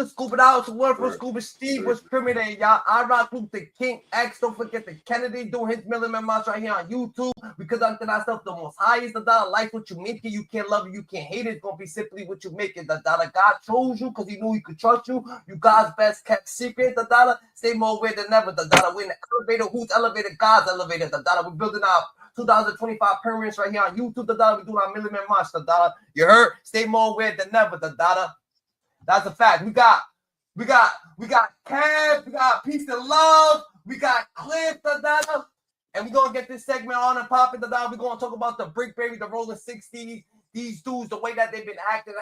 Scuba out, one for Scuba Steve was criminated, y'all. IROC Group, the King X. Don't forget the Kennedy doing his million march right here on YouTube. Because unto thyself, the most highest, the dollar life what you make it. You can't love it, you can't hate it. It's gonna be simply what you make it. The dollar God chose you because he knew he could trust you. You God's best kept secret. The dollar stay more aware than ever. The dollar we're in the elevator. Who's elevated? God's elevator. The dollar we're building our 2025 permanents right here on YouTube. The dollar we're doing our million march. The dollar you heard. Stay more aware than ever. The dollar. That's a fact. We got Kev, we got Peace and Love, we got Cliff, and we're gonna get this segment on and popping. We're gonna talk about the BRICC, baby, the ROLLIN 60s, these dudes, the way that they've been acting,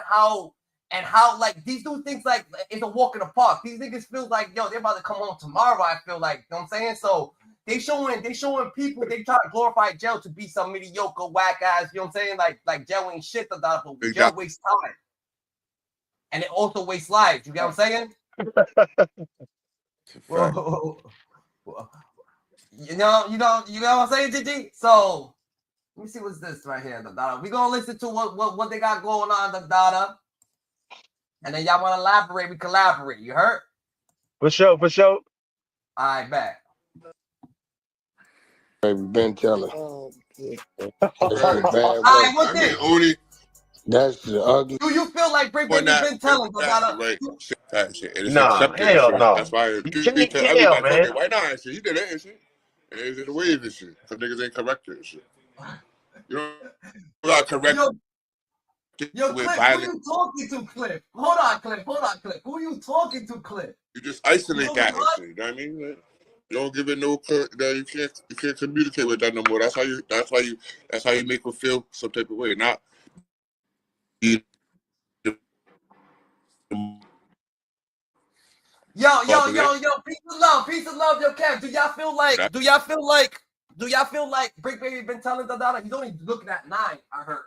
and how like these dudes think like it's a walk in the park. These niggas feel like, yo, they're about to come home tomorrow, I feel like, you know what I'm saying? So they showing people, they try to glorify jail to be some mediocre whack ass, you know what I'm saying? Like jail ain't shit, but jail wastes time. And it also wastes lives. You get what I'm saying? Whoa. You know what I'm saying, Gigi? So let me see what's this right here, the data. We're gonna listen to what they got going on, the data. And then y'all wanna elaborate, we collaborate. You heard? For sure. All right, back. Baby, been telling. All right, what's this? That's the ugly. Do you feel like BRICC been telling the data? Nah, hell no. That's why You can't tell tell, everybody, man. why not? Shit, he did that and shit. And it's in the waves and shit. Some niggas ain't corrected and shit. You know, we got correct. Yo, Cliff, who you talking to, Cliff? Hold on, Cliff. Who you talking to, Cliff? You just isolate that and shit. You know what I mean? Like, you don't give it no. You can't communicate with that no more. That's how you make them feel some type of way. Not. Yo, peace and love, yo, Kev. Do y'all feel like BRICC baby been telling the dollar? He's only looking at 9, I heard.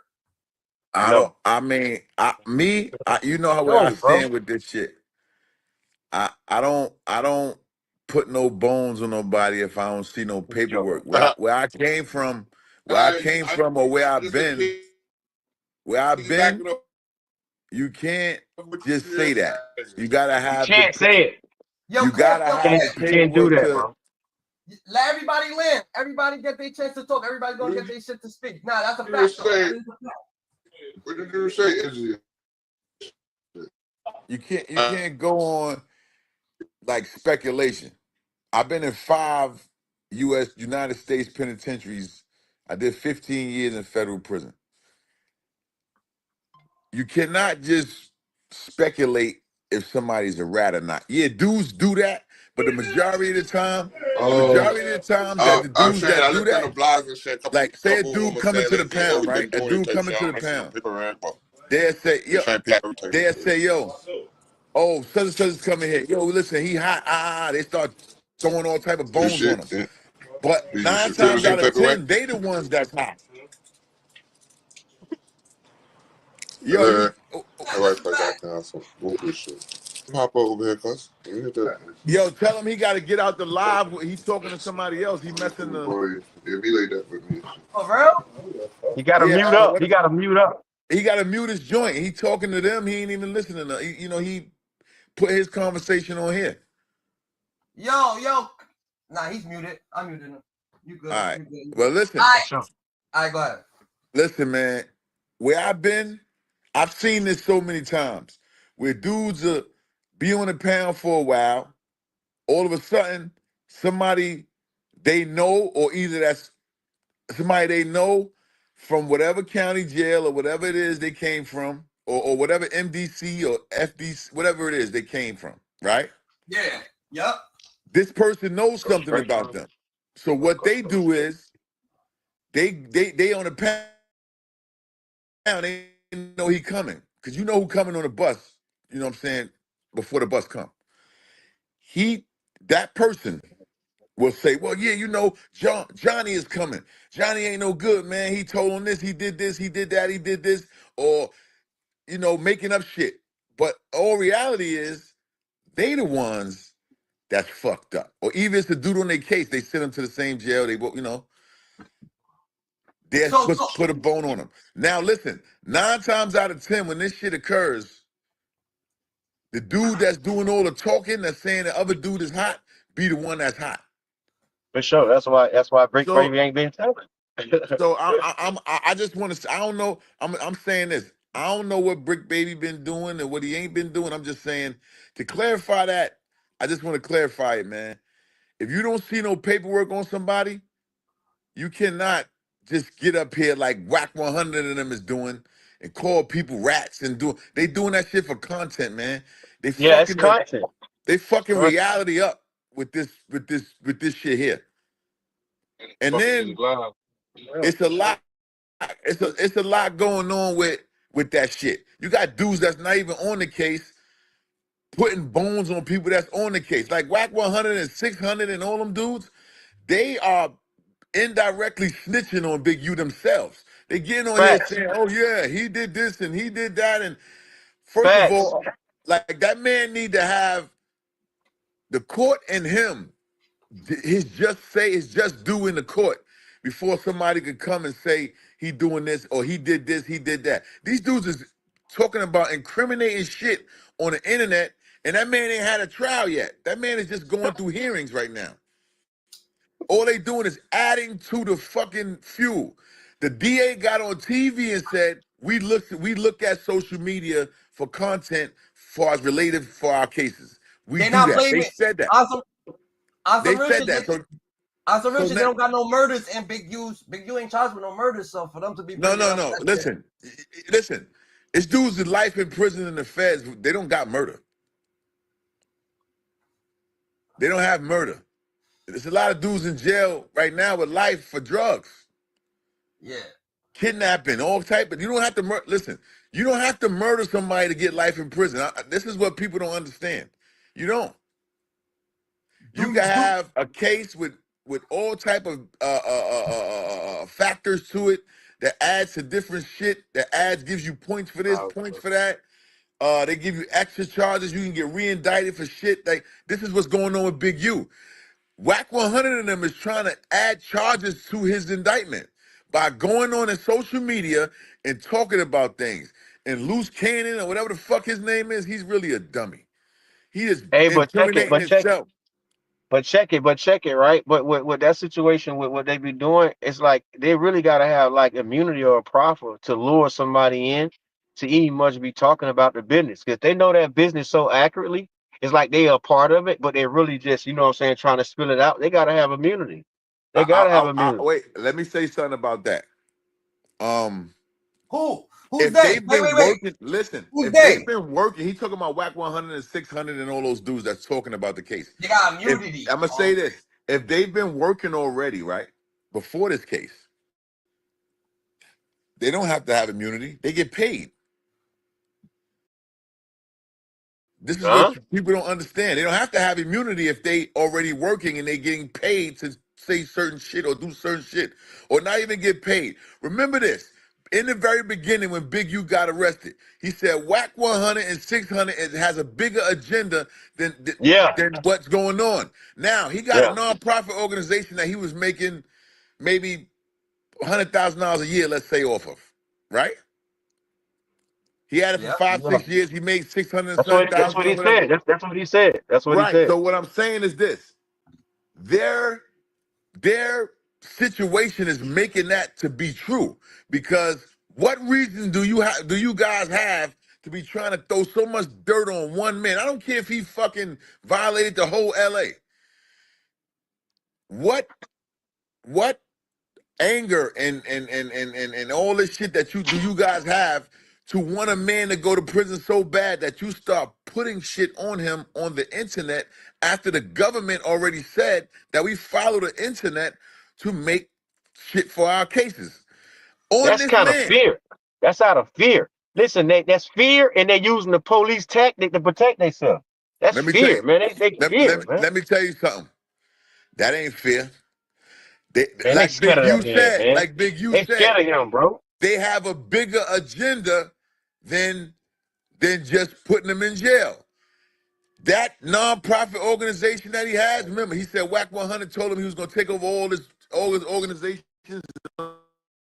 You know how I stand with this shit. I don't put no bones on nobody if I don't see no paperwork. Where I came from, or where I've been, you can't just say that. You gotta have. You can't say it. Yo, you gotta have the you can't do paperwork that, bro. Let everybody land. Everybody get their chance to talk. Everybody's gonna get their shit to speak. Nah, that's a fact. What did you say, Izzy? You can't go on like speculation. I've been in 5 United States penitentiaries. I did 15 years in federal prison. You cannot just speculate if somebody's a rat or not. Yeah, dudes do that, but the majority of the time, that the dudes that do that, like say a dude coming to the pound, right? A dude coming to the pound. They'll say, yo, oh, such and such is coming here. Yo, listen, he hot. They start throwing all type of bones on him. But 9 times out of 10, they the ones that's hot. Yo, hop over here, cuz. Yo, tell him he got to get out the live. He's talking to somebody else. He messing the. Yeah, be like that with me. For real? You got to mute up. He got to mute up. He got to mute his joint. He talking to them. He ain't even listening. He put his conversation on here. Yo. Nah, he's muted. I'm muted him. You good. All right. You good. Well, listen. All right, go ahead. Listen, man. Where I've been, I've seen this so many times. Where dudes be on the pound for a while. All of a sudden, somebody they know, or either that's somebody they know from whatever county jail or whatever it is they came from, or whatever MDC or FDC, whatever it is they came from, right? Yeah. Yep. This person knows something about them. So what they do is they on the pound, they know he coming. Because you know who coming on the bus, you know what I'm saying, before the bus come. That person will say, well, yeah, Johnny is coming. Johnny ain't no good, man. He told on this, he did that, he did this, or, making up shit. But all reality is, they the ones that's fucked up. Or even it's the dude on their case, they send him to the same jail, they put a bone on him. Now listen, 9 times out of 10, when this shit occurs, The dude that's doing all the talking, that's saying the other dude is hot, be the one that's hot. For sure. That's why BRICC So, Baby ain't been telling. I just want to. I don't know. I'm saying this. I don't know what BRICC Baby been doing and what he ain't been doing. I'm just saying to clarify that. I just want to clarify it, man. If you don't see no paperwork on somebody, you cannot just get up here like Whack 100 of them is doing and call people rats and they doing that shit for content, man. They Yeah, it's fucking content. they fucking Content. reality up with this shit here. And then it's a lot. It's a lot going on with that shit. You got dudes that's not even on the case putting bones on people that's on the case. Like Whack 100 and 600 and all them dudes, they are indirectly snitching on Big U themselves. They getting on here Facts. saying, "Oh yeah, he did this and he did that." And first of Facts. all, like that man need to have the court and him his just due in the court before somebody could come and say he doing this or he did this, he did that. These dudes is talking about incriminating shit on the internet, and that man ain't had a trial yet. That man is just going through hearings right now. All they doing is adding to the fucking fuel. The DA got on TV and said, we look at social media for content for as related for our cases. We They're do not that. blaming They said that. Oscar They said Richards. that. Oscar So Richards, they now, don't got no murders, and Big U ain't charged with no murders. So for them to be bringing up no. that Listen. It's dudes in life in prison and the feds. They don't got murder. They don't have murder. There's a lot of dudes in jail right now with life for drugs, yeah. kidnapping, all type. But you don't have to murder. Listen, you don't have to murder somebody to get life in prison. This is what people don't understand. You don't. You can have a case with all type of factors to it that adds to different shit. That adds gives you points for this, points for that. They give you extra charges. You can get re-indicted for shit. Like this is what's going on with Big U. Whack 100 of them is trying to add charges to his indictment by going on in social media and talking about things. And LUCE Cannon or whatever the fuck his name is, he's really a dummy. He is Hey, incriminating himself. But check it, right? But with that situation, with what they be doing, it's like they really gotta have like immunity or a proffer to lure somebody in to even much be talking about the business. Because they know that business so accurately, it's like they are part of it, but they're really just, you know what I'm saying, trying to spill it out. They gotta have immunity. They gotta have immunity. Wait, let me say something about that. Who's if they? they've been working, listen, Who's if they? they've been working, he's talking about Whack 100 and 600 and all those dudes that's talking about the case. They got immunity. I'm going to say this. If they've been working already, right, before this case, they don't have to have immunity. They get paid. This is what people don't understand. They don't have to have immunity if they already working and they getting paid to say certain shit or do certain shit or not even get paid. Remember this. In the very beginning when Big U got arrested, he said Whack 100 and 600 has a bigger agenda than what's going on. Now, he got a nonprofit organization that he was making maybe $100,000 a year, let's say, off of, right? He had it for 5-6 years. He made 600 That's what he said. That's what he said. That's what he said. So what I'm saying is this: their situation is making that to be true. Because what reason do you guys have to be trying to throw so much dirt on one man? I don't care if he fucking violated the whole LA. What anger and all this shit that you guys have to want a man to go to prison so bad that you start putting shit on him on the internet after the government already said that we follow the internet to make shit for our cases. That's kind of fear. That's out of fear. Listen, that's fear, and they're using the police tactic to protect themselves. That's fear, man. They fear, man. Let me tell you something. That ain't fear. They scared of that man, man. Like Big U they said, scared of him, bro. They have a bigger agenda than just putting him in jail. That nonprofit organization that he has, remember, he said Whack 100 told him he was going to take over all his organizations,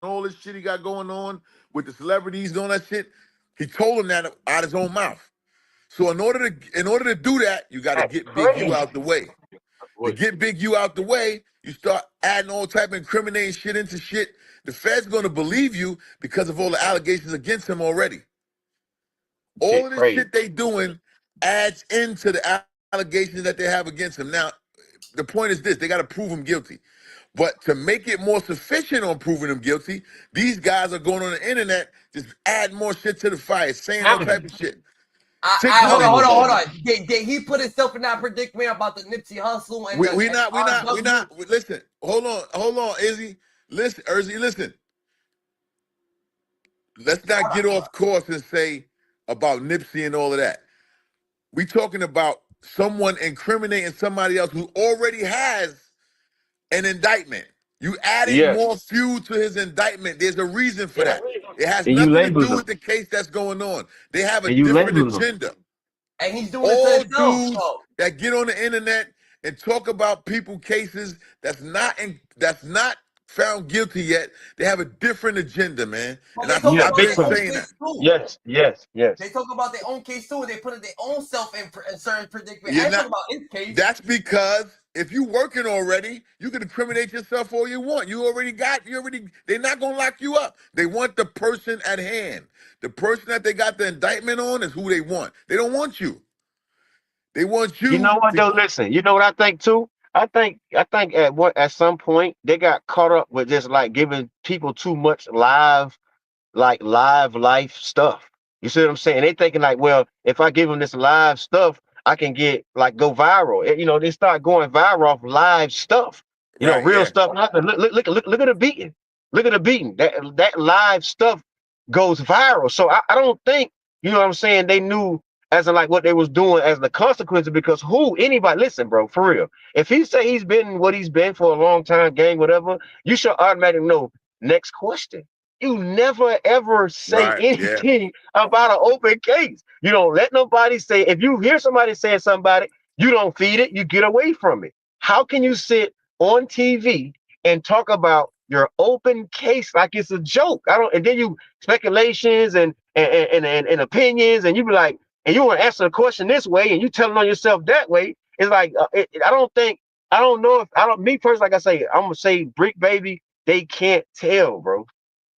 all this shit he got going on with the celebrities and all that shit. He told him that out of his own mouth. So in order to do that, you got to That's get Big crazy. U out the way. To get Big U out the way, you start adding all type of incriminating shit into shit. The Fed's going to believe you because of all the allegations against him already. All of this shit they doing adds into the allegations that they have against him. Now, the point is this: they got to prove him guilty. But to make it more sufficient on proving him guilty, these guys are going on the internet, just adding more shit to the fire, saying all type of shit. Hold on. Did he put himself in that predicament about the Nipsey Hussle and we not. Listen, hold on, Izzy. Listen. Let's not get off course and say about Nipsey and all of that. We talking about someone incriminating somebody else who already has an indictment. You adding more fuel to his indictment. There's a reason for that. It has nothing to do with the case that's going on. They have a different agenda. And he's doing it to himself. Dudes that get on the internet and talk about people cases that's not found guilty yet, they have a different agenda, man. And I've been saying that. Yes. They talk about their own case too. They put their own self in certain predicament. I talk about his case. That's because if you working already, you can incriminate yourself all you want. They're not gonna lock you up. They want the person at hand. The person that they got the indictment on is who they want. They don't want you. They want you. You know what though? Listen, you know what I think too? I think at some point they got caught up with just like giving people too much live life stuff. You see what I'm saying? They thinking like, well, if I give them this live stuff, I can get like go viral. You know, they start going viral off live stuff. You know, real stuff. Look at the beating. Look at the beating. That live stuff goes viral. So I don't think, you know what I'm saying, they knew as in like what they was doing as the consequences, because anybody, listen, bro, for real. If he say he's been what he's been for a long time, gang, whatever, you should automatically know. Next question. You never ever say anything about an open case. You don't let nobody say, if you hear somebody saying something about it, you don't feed it, you get away from it. How can you sit on TV and talk about your open case like it's a joke? And then you speculations and opinions, and you be like, and you want to answer the question this way, and you telling on yourself that way. It's like me personally, like I say, I'm gonna say BRICC baby, they can't tell, bro.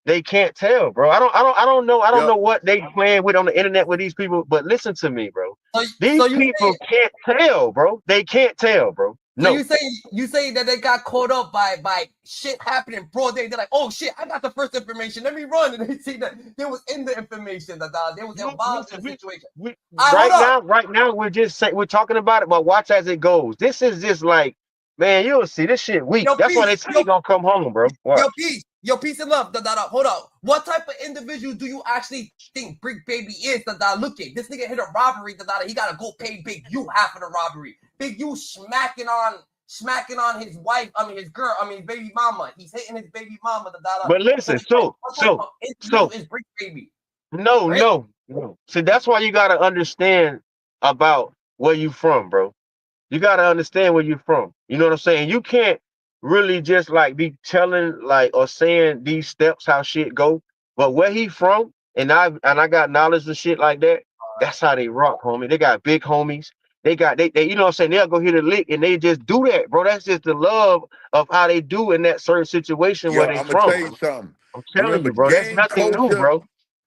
They can't tell, bro. I don't know what they playing with on the internet with these people, but listen to me, bro. These people can't tell, bro. They can't tell, bro. No. So you say that they got caught up by shit happening broad day. They're like, oh shit, I got the first information. Let me run. And they see that they was in the information that they was involved in the situation. Right now, we're talking about it, but watch as it goes. This is just like, man, you'll see this shit weak. That's why they say you gonna come home, bro. Yo, peace and love. Hold up. What type of individual do you actually think BRICC baby is? Look at this nigga hit a robbery. He gotta go pay Big U half of the robbery. Big U smacking on his wife. His girl. His baby mama. He's hitting his baby mama. But listen, so is BRICC baby? No. See, that's why you gotta understand about where you from, bro. You gotta understand where you're from. You know what I'm saying? You can't really just like be telling like or saying these steps how shit go, but where he from, and I got knowledge and shit like that. That's how they rock, homie. They got big homies. They you know what I'm saying, they'll go hit a lick and they just do that, bro. That's just the love of how they do in that certain situation where they I'm from. Gonna tell you something. I'm telling you, bro. That's nothing new, bro.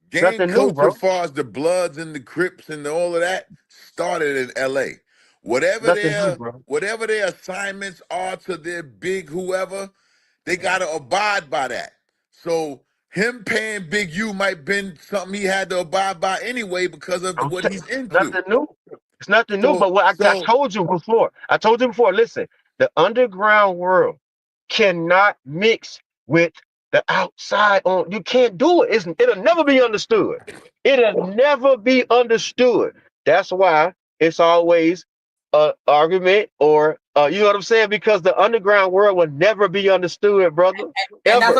Gang culture, as far as the Bloods and the Crips and all of that, started in L.A. Whatever their assignments are to their big whoever, they gotta abide by that. So him paying Big U might been something he had to abide by anyway because of what he's into. Nothing new. It's nothing new. But what I told you before, listen, the underground world cannot mix with the outside. You can't do it. It'll never be understood. It'll never be understood. That's why it's always argument or you know what I'm saying? Because the underground world will never be understood, brother. And that's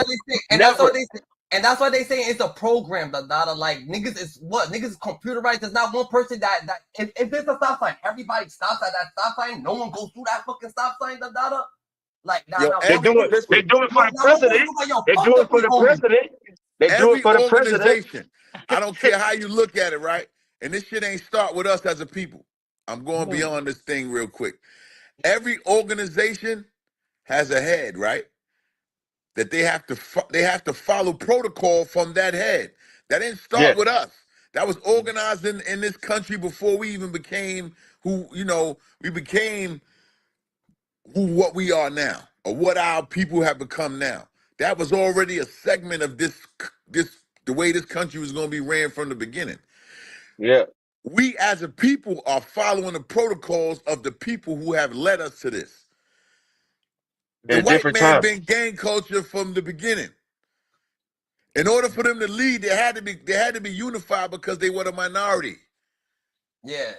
what they say. And that's why they say it's a program. Like niggas is computerized. There's not one person that if there's a stop sign, everybody stops at that stop sign. No one goes through that fucking stop sign. Like they do it for the president. They do it for the president. They do it for the president. I don't care how you look at it, right? and this shit ain't start with us as a people. I'm going beyond this thing real quick. Every organization has a head, right? That they have to follow protocol from that head. That didn't start with us. That was organized in this country before we even became who, we became what we are now, or what our people have become now. That was already a segment of the way this country was going to be ran from the beginning. Yeah. We as a people are following the protocols of the people who have led us to this. The white man been gang culture from the beginning. In order for them to lead, they had to be unified because they were the minority. Yeah.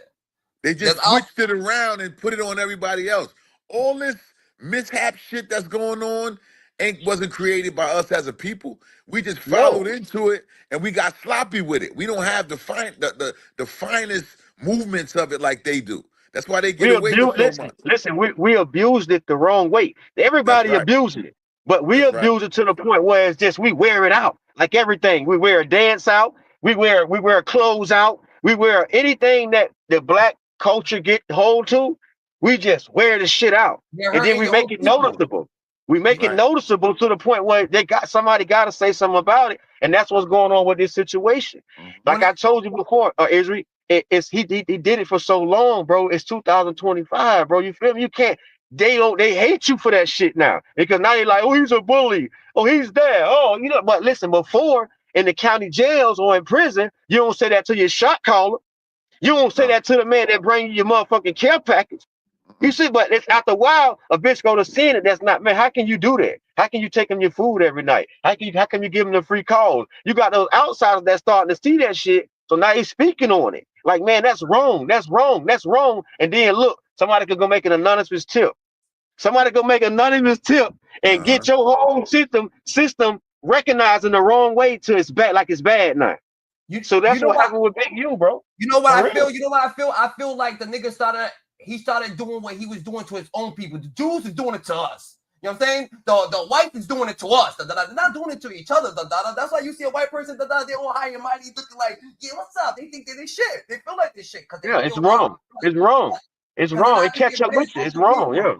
They just switched it around and put it on everybody else. All this mishap shit that's going on wasn't created by us as a people. We just followed into it and we got sloppy with it. We don't have the finest movements of it like they do. That's why they get away with so much. Listen, we abused it the wrong way. Everybody abusing it, but we abuse it to the point where it's just we wear it out like everything. We wear a dance out. We wear clothes out. We wear anything that the black culture get hold to. We just wear the shit out, and then we make it noticeable. We make it noticeable to the point where somebody got to say something about it, and that's what's going on with this situation. Like I told you before, IRIZZY, he did it for so long, bro. It's 2025, bro. You feel me? You can't. They hate you for that shit now because now they're like, oh, he's a bully. Oh, he's there. Oh, But listen, before in the county jails or in prison, you don't say that to your shot caller. You don't say that to the man that bring you your motherfucking care package. You see, but it's after a while, a bitch go to sin it. That's not, man. How can you do that? How can you take him your food every night? How can you give him the free calls? You got those outsiders that starting to see that shit. So now he's speaking on it. Like, man, that's wrong. That's wrong. That's wrong. And then look, somebody could go make an anonymous tip. Somebody go make an anonymous tip and get your whole system recognizing the wrong way to it's bad, like it's bad now. So that's what happened with Big U, bro. You know what I feel? You know what I feel? I feel like the nigga started doing what he was doing to his own people. The Jews is doing it to us. You know what I'm saying? The white is doing it to us. They're not doing it to each other. That's why you see a white person, they're all high and mighty, looking like, yeah, what's up? They think they're this shit. They feel like this shit. Yeah, it's wrong. It's wrong. It's wrong. It catch up with you. It's wrong. Yeah.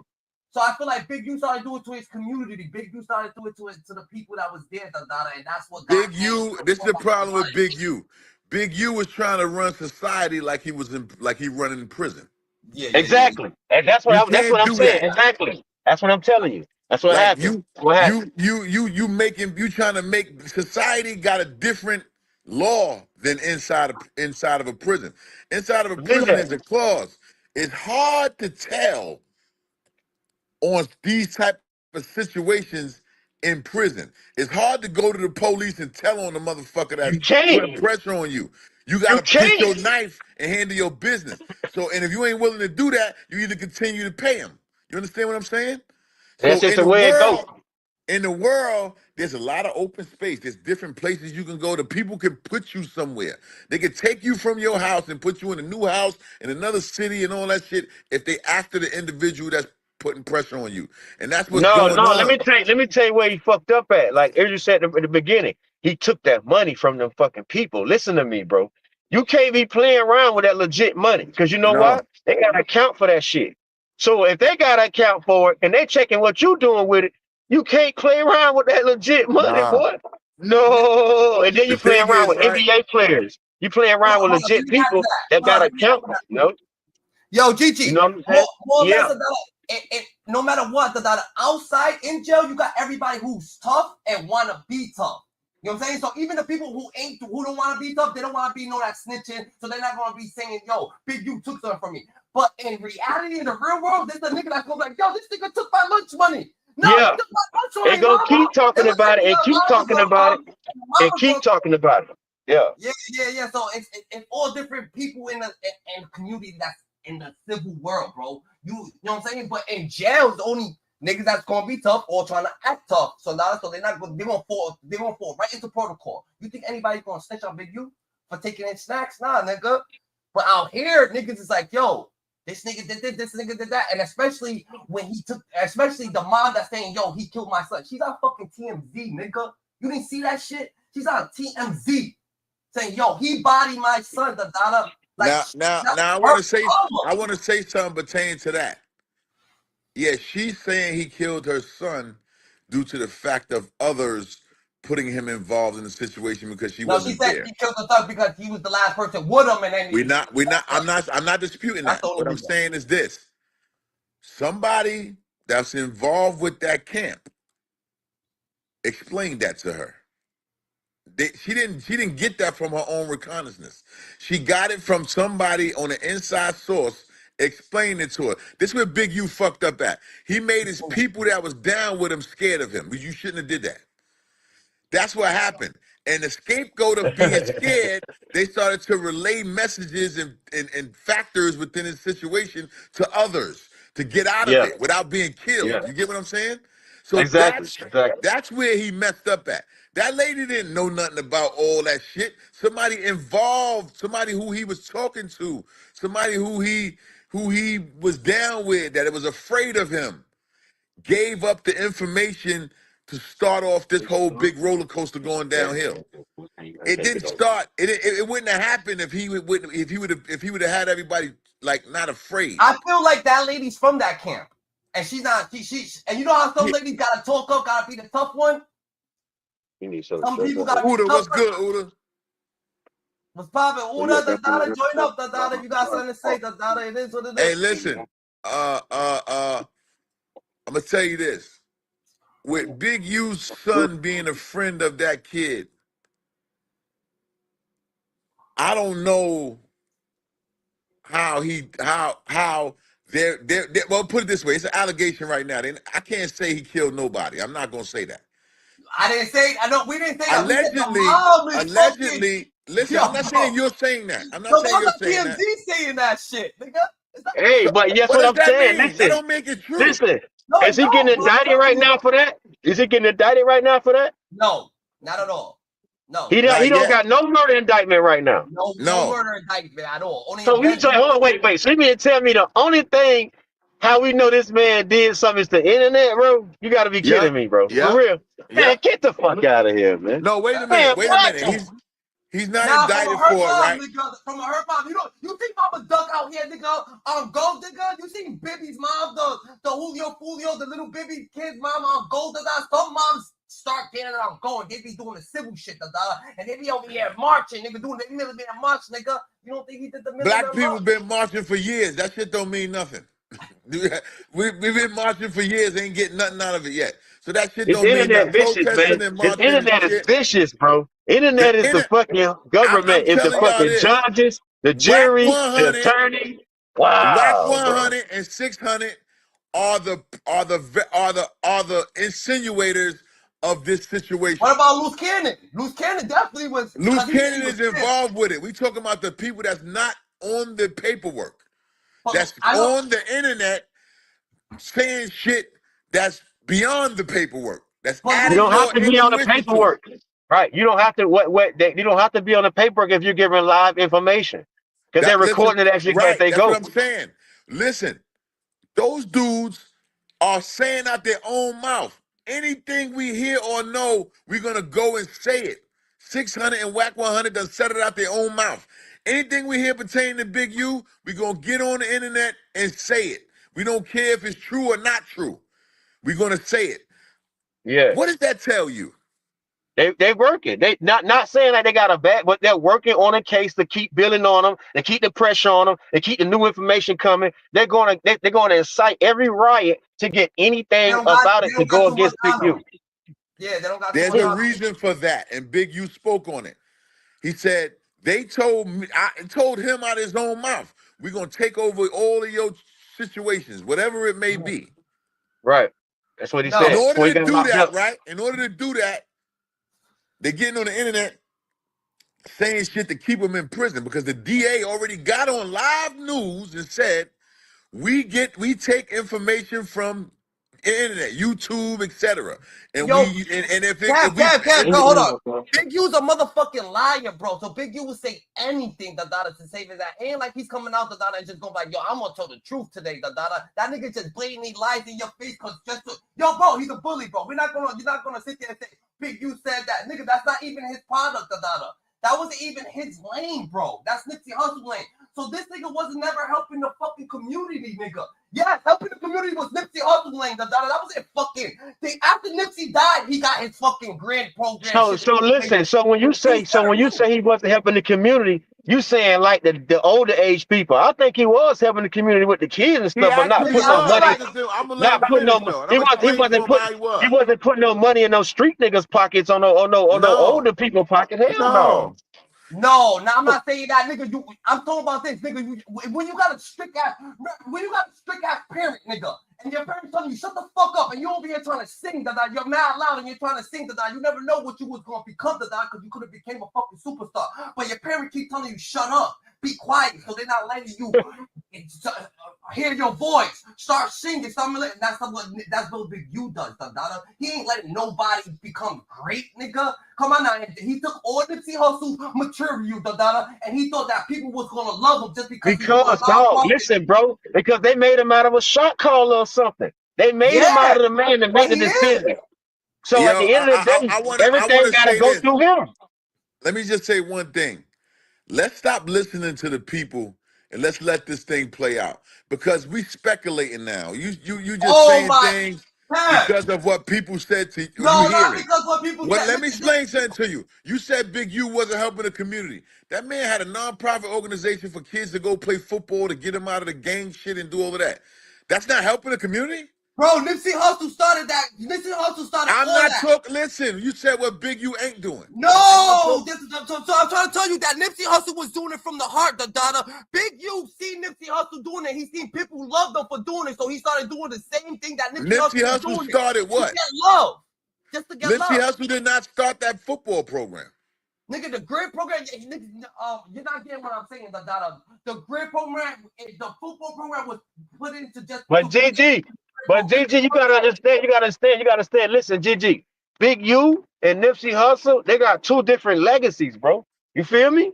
So I feel like Big U started doing it to his community. Big U started doing it to the people that was there, and that's what Big U. This is the problem with Big U. Big U was trying to run society like he running in prison. Yeah, exactly. And that's what I'm saying. Exactly. That's what I'm telling you. That's what happened. You trying to make society got a different law than inside of a prison. Inside of a prison is a clause. It's hard to tell on these type of situations in prison. It's hard to go to the police and tell on the motherfucker that's putting pressure on you. You got to get your knife and handle your business. So, and if you ain't willing to do that, you either continue to pay them. You understand what I'm saying? That's just the way it goes. In the world, there's a lot of open space. There's different places you can go. The people can put you somewhere. They can take you from your house and put you in a new house in another city and all that shit if they after the individual that's putting pressure on you. And that's what's going on. Let me tell you where he fucked up at. Like as you said at the beginning, he took that money from them fucking people. Listen to me, bro. You can't be playing around with that legit money because you know what? They gotta account for that shit. So if they gotta account for it and they checking what you doing with it, you can't play around with that legit money, boy. No. And then you play around with NBA players. You play around with legit people that gotta account for it. Yo, Gigi, you know what I'm saying? More or less, no matter what, outside in jail, you got everybody who's tough and want to be tough. You know what I'm saying? So even the people who don't want to be tough, they don't want to be that snitching, so they're not going to be saying, yo, Big U took something from me. But in reality, in the real world, there's a nigga that's going to be like, yo, this nigga took my lunch money. No, yeah. They're going to keep talking about it and keep talking about it and keep talking about it. Yeah. Yeah. So it's all different people in the community that's in the civil world, bro. You know what I'm saying? But in jail, it's only niggas that's gonna be tough or trying to act tough. So they're gonna fall right into protocol. You think anybody's gonna snitch on Big U for taking in snacks? Nah, nigga. But out here, niggas is like, yo, this nigga did this, this nigga did that. And especially when especially the mom that's saying, yo, he killed my son. She's on fucking TMZ, nigga. You didn't see that shit? She's on TMZ. saying, "Yo, he bodied my son." Like now I want to say something pertaining to that. Yeah, she's saying he killed her son due to the fact of others putting him involved in the situation because she No, she wasn't said there. he killed the son because he was the last person with him, and then I'm not disputing that's that. the only What I'm reason. saying is this: somebody that's involved with that camp explained that to her. She didn't get that from her own reconnaissance. She got it from somebody on an inside source explaining it to her. This is where Big U fucked up at. He made his people that was down with him scared of him. But you shouldn't have did that. That's what happened. And the scapegoat of being scared, they started to relay messages and factors within his situation to others to get out of it without being killed. You get what I'm saying? So Exactly. that's where he messed up at. That lady didn't know nothing about all that shit. Somebody involved, somebody who he was talking to, somebody who he was down with, that it was afraid of him, gave up the information to start off this whole big roller coaster going downhill. It didn't start. It wouldn't have happened if he would have had everybody like not afraid. I feel like that lady's from that camp, and she's not. She and you know how some ladies gotta talk up, gotta be the tough one. Some people gotta be Uda, tough. what's good, Uda? What's poppin'? Uda, the Dada, join up, the Dada. You got something to say, the Dada? It is what it is. Hey, listen. I'm gonna tell you this. With Big U's son being a friend of that kid, I don't know how they're well, put it this way, it's an allegation right now. I can't say he killed nobody. I'm not gonna say that. I didn't say. I know we didn't say that. Allegedly. Listen, I'm not saying you're saying that. I'm not saying you're saying that. TMZ saying that shit, nigga. Hey, but yes, What what does I'm that saying. mean? Listen, That don't make it true. listen. No, Is he getting indicted right now for that? Is he getting indicted right now for that? No, not at all. No. He don't got no murder indictment right now. No murder indictment at all. Only so you say, hold on, wait. So you mean to tell me the only thing how we know this man did something is the internet, bro? You got to be kidding me, bro. For real. Man, get the fuck out of here, man. No, wait a minute. He's not indicted for it, right? Nigga, from her mom, you think Mama Duck out here, nigga, Gold, nigga? You seen Bibby's mom, the Julio, the little Bibby kid's mom on Gold, some moms start getting it on going. They be doing the civil shit, and they be over here marching, nigga, doing the millimeter march, nigga. You don't think he did the millimeter Black people been marching for years. That shit don't mean nothing. We've been marching for years, ain't getting nothing out of it yet. So that shit don't mean nothing. Vicious, man. This internet is vicious, bro. Internet is the fucking government. It's the fucking judges, the jury, the attorney. Wow. Whack 100 and 600 are the insinuators of this situation. What about Loose Cannon? Loose Cannon definitely was. Loose Cannon is involved with it. We talking about the people that's not on the paperwork. That's on the internet saying shit that's beyond the paperwork. That's you don't have to be on the paperwork, right? You don't have to you don't have to be on the paperwork if you're giving live information because they're recording it as you as they go. That's what I'm saying. Listen, those dudes are saying out their own mouth. Anything we hear or know, we're gonna go and say it. 600 and Whack 100 done said it out their own mouth. Anything we hear pertaining to Big U, we're gonna get on the internet and say it. We don't care if it's true or not true. We're gonna say it. Yeah. What does that tell you? They working. They not saying that they got a bad, but they're working on a case to keep building on them. They keep the pressure on them. They keep the new information coming. They're going to incite every riot to get anything about it to go against Big U. Yeah, they don't got. There's a reason for that, and Big U spoke on it. He said they told me. I told him out of his own mouth, we're gonna take over all of your situations, whatever it may be. Right. That's what he said. In order to do that, right? In order to do that, they're getting on the internet saying shit to keep them in prison because the DA already got on live news and said, we take information from internet, YouTube, etc. And Yo, hold on. Big U's a motherfucking liar, bro. So Big U will say anything to save his ass. Ain't like he's coming out and just going like, yo, I'm gonna tell the truth today, That nigga just blatantly lies in your face because yo, bro, he's a bully, bro. You're not gonna sit there and say Big U said that. Nigga, that's not even his product, That wasn't even his lane, bro. That's Nipsey Hussle lane. So this nigga wasn't never helping the fucking community, nigga. Yeah, helping the community was Nipsey Hussle lane. That wasn't fucking thing. After Nipsey died, he got his fucking grand program. So listen. So when you say he wasn't helping the community, you saying like the older age people. I think he was helping the community with the kids and stuff, but not putting no money. Not putting no money. He wasn't putting no money in those street niggas' pockets on no older people pocket. Hell no. No, I'm not saying that, nigga. I'm talking about this, nigga. When you got a strict ass parent, nigga, and your parents telling you shut the fuck up, and you over here trying to sing that you're mad loud and you're trying to sing that you never know what you was gonna become that because you could have became a fucking superstar, but your parent keep telling you shut up, be quiet, so they're not letting you hear your voice, start singing, something. That's what Big U does, He ain't letting nobody become great, nigga. Come on now, he took all Nipsey Hussle material, and he thought that people was gonna love him just because listen, bro, because they made him out of a shot caller or something. They made him out of the man that made the decision. So at the end of the day, everything gotta go through him. Let me just say one thing. Let's stop listening to the people and let's let this thing play out. Because we speculating now. You just saying things because of what people said to you. No, not because what people said. Let me explain something to you. You said Big U wasn't helping the community. That man had a non-profit organization for kids to go play football to get them out of the gang shit and do all of that. That's not helping the community? Bro, Nipsey Hussle started that. Nipsey Hussle started I'm all not that. talking. Listen, you said what Big U ain't doing. No, so I'm trying to tell you that Nipsey Hussle was doing it from the heart, Big U seen Nipsey Hussle doing it. He seen people who loved him for doing it, so he started doing the same thing that Nipsey Hussle started what? To get love. Just to get love. Nipsey Hussle did not start that football program. Nigga, the grid program, you're not getting what I'm saying, the grid program, the football program was put into just... But GG, you gotta understand. Listen, GG, Big U and Nipsey Hussle, they got two different legacies, bro. You feel me?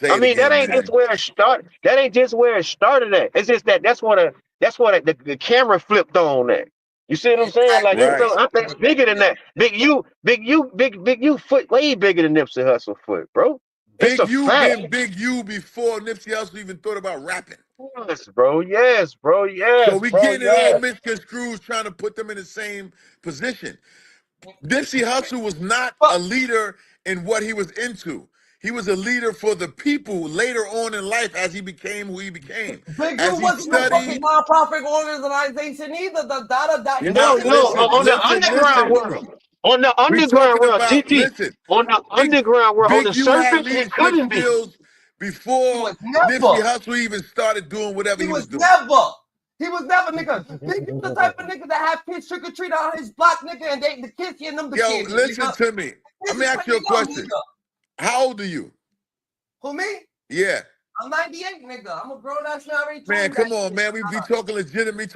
That ain't just where it started. That ain't just where it started at. It's just that's what the camera flipped on that. You see what I'm saying? Like, I think it's bigger than that. Big U foot way bigger than Nipsey Hussle foot, bro. Big U been Big U before Nipsey Hussle even thought about rapping. Yes, bro. Yes. So we getting it all misconstrued, trying to put them in the same position. Nipsey Hussle was not a leader in what he was into. He was a leader for the people later on in life as he became who he became. Big U wasn't no fucking non-profit organization either. On the underground world. On the underground world, GT. On the underground world, on the surface, it couldn't be. Before Nipsey Hussle even started doing whatever he was doing. He was never, nigga. Big U the type of nigga that have kids trick or treat on his block, nigga, and the kids getting them the kids. Yo, listen to me. Let me ask you a question. How old are you? Who, me? Yeah. I'm 98, nigga. I'm a grown ass man. Man, come on, man. We be talking legitimate.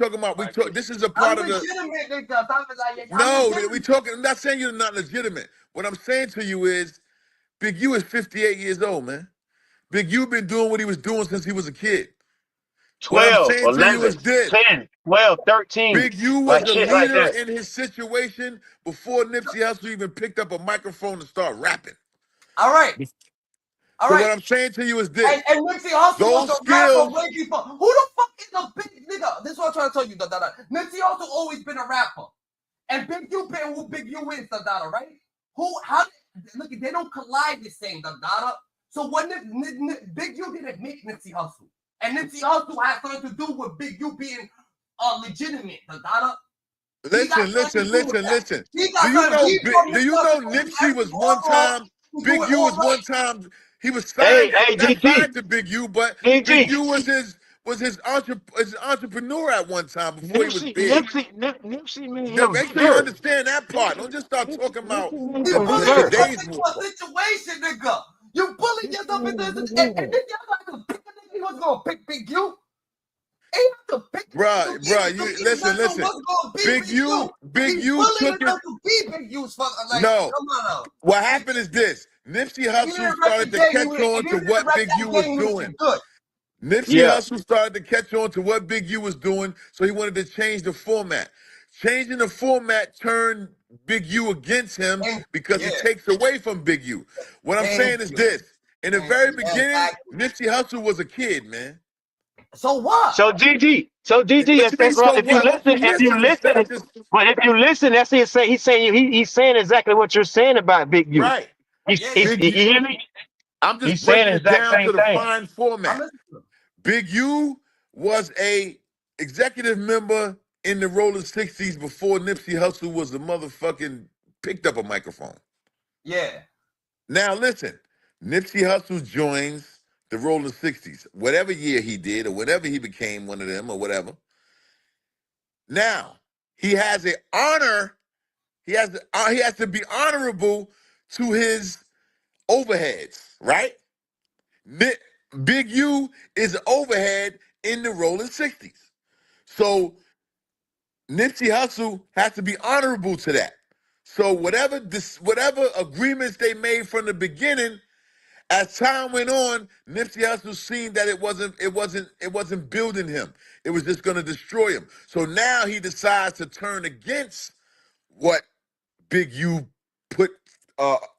This is a part of the. Legitimate, nigga. No, we talking. I'm not saying you're not legitimate. What I'm saying to you is, Big U is 58 years old, man. Big U been doing what he was doing since he was a kid. 12, 11, 10, 12, 13. Big U was a leader in his situation before Nipsey Hussle even picked up a microphone and started rapping. All right. What I'm saying to you is this. And Nipsey Hussle was a rapper way before. Who the fuck is a big nigga? This is what I'm trying to tell you, Nipsey Hussle always been a rapper. And Big U been who Big U is, right? Look, they don't collide the same, So when Big U didn't make Nipsey Hussle. And Nipsey Hussle had something to do with Big U being legitimate, Listen. Do you know Nipsey was one time, Big U was one time, he was signed, not signed to Big U, but Big U was his entrepreneur at one time before he was big. Nipsey made him. Make sure you understand that part. Don't just start talking about the days. Situation, nigga. You bullied yourself into this, and then y'all like to pick a nigga. He was gonna pick Big U. Bruh, you listen. Big U took it. No, what happened is this. Nipsey Hussle started to catch on to what Big U was doing. Nipsey Hussle started to catch on to what Big U was doing, so he wanted to change the format. Changing the format turned Big U against him because it takes away from Big U. What I'm saying is this. In the very beginning, Nipsey Hussle was a kid, man. So what? So GG, that's right. If you listen, that's his say. He's saying exactly what you're saying about Big U. Right. You hear me? I'm just He's saying breaking the it exact down same to the thing. fine format. Big U was a executive member in the Rolling 60s before Nipsey Hussle was the motherfucking picked up a microphone. Yeah. Now listen, Nipsey Hussle joins the Rolling 60s, whatever year he did or whatever he became one of them or whatever. Now, he has an honor, he has to be honorable to his overheads, right? Big U is an overhead in the Rolling 60s. So Nipsey Hussle has to be honorable to that. So whatever agreements they made from the beginning, as time went on, Nipsey Hussle seen that it wasn't building him. It was just going to destroy him. So now he decides to turn against what Big U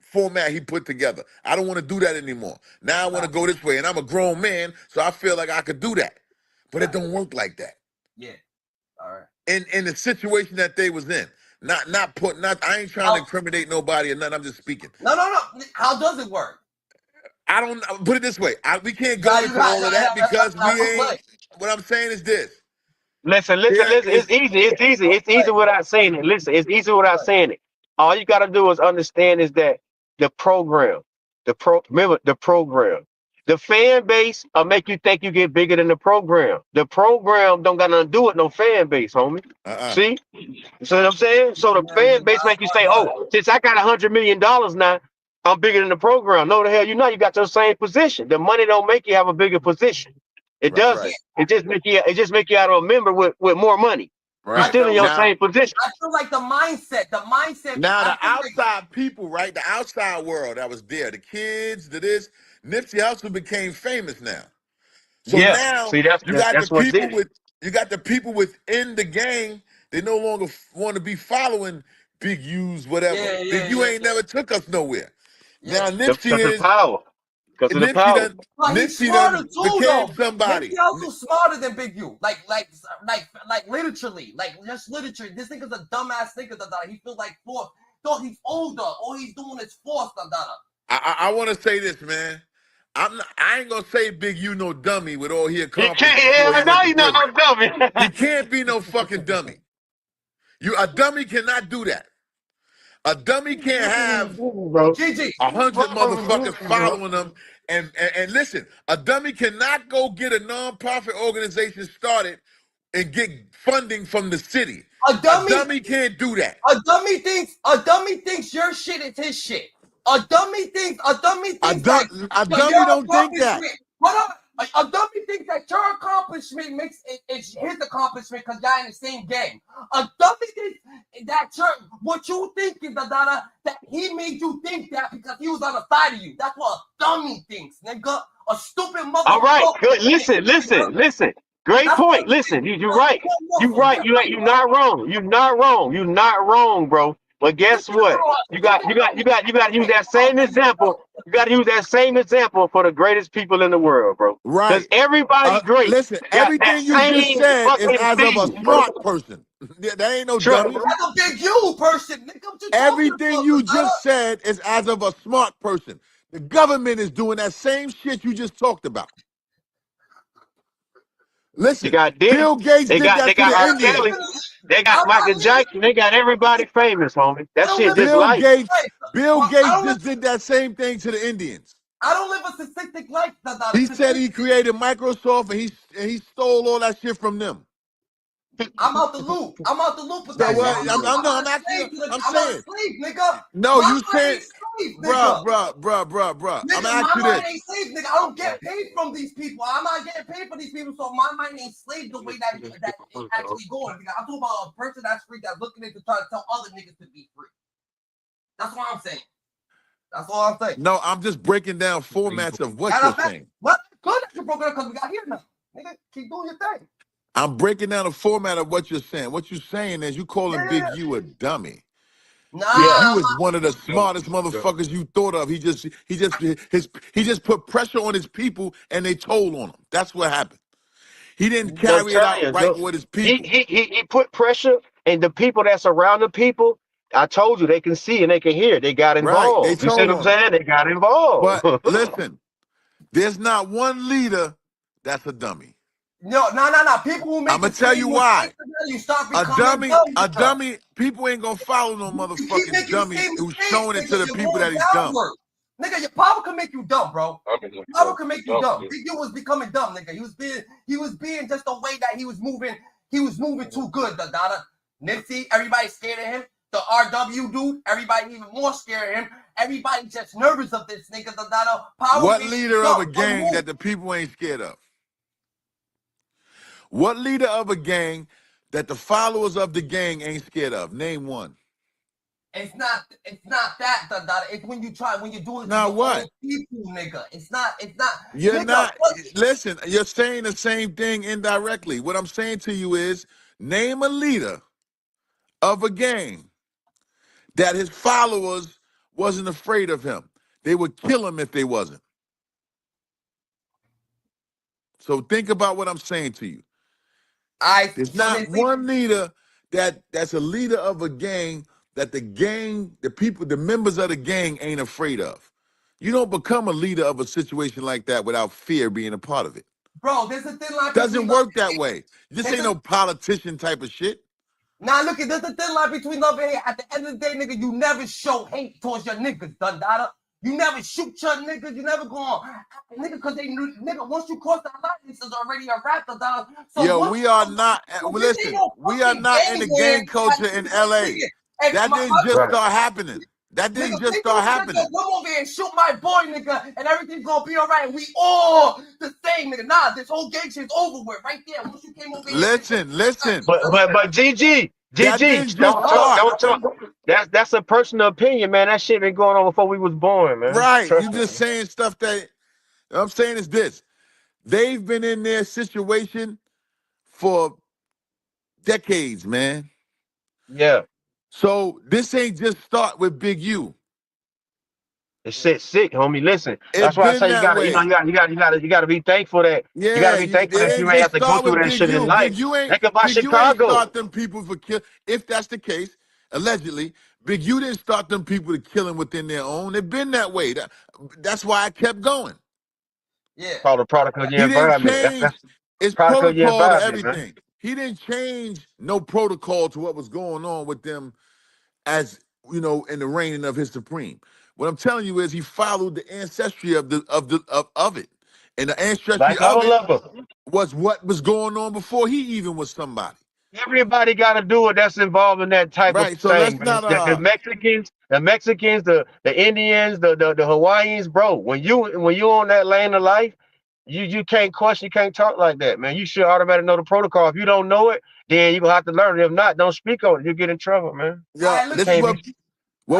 format he put together. I don't want to do that anymore. Now I want to go this way, and I'm a grown man, so I feel like I could do that. But it don't work like that. Yeah. All right. In the situation that they was in. I ain't trying to incriminate nobody or nothing. I'm just speaking. No. How does it work? I don't put it this way. We can't go into all of that because we ain't. What I'm saying is this. Listen. It's easy without saying it. Listen, it's easy without saying it. All you gotta do is understand is that the program, remember the program. The fan base will make you think you get bigger than the program. The program don't got nothing to do with no fan base, homie. See? So what I'm saying? So the fan base make you say, oh, since I got $100 million now, I'm bigger than the program. No, the hell you not. You got your same position. The money don't make you have a bigger position. It doesn't. Right. It just make you out of a member with more money. Right. You're still in your same position. I feel like the mindset. Now the outside people, right? The outside world that was there, the kids, this, Nipsey Hussle became famous now. So now you got the people within the gang. They no longer want to be following Big U's whatever. Big U ain't never took us nowhere. Now Nipsey is power. Because of the power. Nipsey done became somebody. Nipsey also smarter than Big U. Like literally. Like just literature. This nigga's a dumbass nigga. He feels like forced. Thought he's older. All he's doing is forced. I want to say this, man. I ain't gonna say Big U no dummy with all he accomplished. I know he's not no dummy. He can't be no fucking dummy. A dummy cannot do that. A dummy can't have 100 motherfuckers following them. And listen, a dummy cannot go get a non-profit organization started and get funding from the city. A dummy can't do that. A dummy thinks your shit is his shit. A dummy thinks a dummy don't think that. A dummy thinks that your accomplishment makes it his accomplishment because y'all in the same game. A dummy thinks that what you think is that he made you think that because he was on the side of you. That's what a dummy thinks, nigga. A stupid motherfucker. All right, good. Listen. Great point. Listen, you're right. You're not wrong. You're not wrong, bro. But guess what? You got to use that same example. You got to use that same example for the greatest people in the world, bro. Right. Because everybody great. Listen, everything you just said is as of a smart person. That ain't no dummy. That's a Big U person. Everything you just said is as of a smart person. The government is doing that same shit you just talked about. Listen, Bill Gates did that to the Indians. They got Michael Jackson. They got everybody famous, homie. That shit just life. Bill Gates just did that same thing to the Indians. I don't live a statistic life. He said he created Microsoft and he stole all that shit from them. I'm out the loop. I'm saying. Slave, nigga. No, you said, bruh. I'm asking you this. Ain't slave, nigga. I don't get paid from these people. I'm not getting paid for these people, so my mind ain't slave the way that it's actually going. Nigga. I'm talking about a person that's free that's looking into trying to tell other niggas to be free. That's what I'm saying. That's all I'm saying. No, I'm just breaking down formats of what you're saying. What? Good that you broke it up because we got here now. Nigga, keep doing your thing. I'm breaking down the format of what you're saying. What you're saying is you calling Big Yeah. U a dummy. Big Yeah. U Nah, is one of the smartest motherfuckers you thought of. He just put pressure on his people and they told on him. That's what happened. He didn't I'm carry it telling out you, right look, with his he, people. he he he put pressure, and the people that's around the people, I told you, they can see and they can hear. They got Right. They involved. You see told what I'm on him. saying? They got involved. But listen, there's not one leader that's a dummy. no. People who I'm make gonna it tell seem you more why. gangster, you start becoming dumb, nigga. People ain't gonna follow no You keep motherfucking making the dummy same who's mistakes, showing it to nigga. the You're people going that he's dumb. downward. Nigga, your power can make you dumb, bro. Power can make you dumb. Big U was becoming dumb, nigga. He was being just the way that he was moving. He was moving too good, the Dada. Nipsey, everybody scared of him. The RW dude, everybody even more scared of him. Everybody just nervous of this nigga, the Dada. Power What made leader you of a dumb. gang that the people ain't scared of? What leader of a gang that the followers of the gang ain't scared of? Name one. It's not that, the Dada. It's when you do it to Now your what? own people, nigga. It's not, You're nigga. not, What? listen, you're saying the same thing indirectly. What I'm saying to you is name a leader of a gang that his followers wasn't afraid of him. They would kill him if they wasn't. So think about what I'm saying to you. There's So not they think, one leader that's a leader of a gang that the gang, the people, the members of the gang ain't afraid of. You don't become a leader of a situation like that without fear being a part of it. bro, there's a thin line Doesn't between love work that way. This and ain't hate. no politician type of shit. Now look at there's a thin line between love and hate. At the end of the day, nigga, you never show hate towards your niggas, Dundada. You never shoot your niggas. You never go on, nigga, because they knew, nigga. Once you cross that line, this is already a wrap, Dundada. So Yo, once we you, are not, so this ain't listen, no we are fucking not in game the where, gang culture in LA. and That didn't just Right. start happening. That didn't nigga, just people start just gonna happening. come over here and shoot my boy, nigga, and everything's gonna be all right. We all the same, nigga. Nah, this whole gang shit's over with right there. Once you came over here, Listen. But GG, That didn't just don't talk, start. don't talk. That's a personal opinion, man. That shit been going on before we was born, man. Right. You Trust me. just saying stuff that I'm saying is this. They've been in their situation for decades, man. Yeah. So this ain't just start with Big U. It's shit sick, homie. Listen, It that's why I been say that way. you gotta be thankful that Yeah, that it you didn't ain't just have to go start through with that Big shit in U. life. Think about Big U ain't Chicago. start them people for kill. If that's the case, allegedly, Big U didn't start them people to killing within their own. It been that way. That's why I kept going. yeah. Called a product of your He didn't environment. That's change his product of your protocol to environment, man. everything. He didn't change no protocol to what was going on with them as you know in the reigning of his supreme. What I'm telling you is he followed the ancestry of it. And the ancestry Like of all it of them. was what was going on before he even was somebody. Everybody got to do it that's involved in that type of Right. So thing, let's man. not The Mexicans, the Indians, the Hawaiians, bro. When you on that lane of life, you can't question, you can't talk like that, man. You should automatically know the protocol. If you don't know it, then you gonna have to learn it. If not, don't speak on it. You get in trouble, man. yeah, I You look this at is can't what be.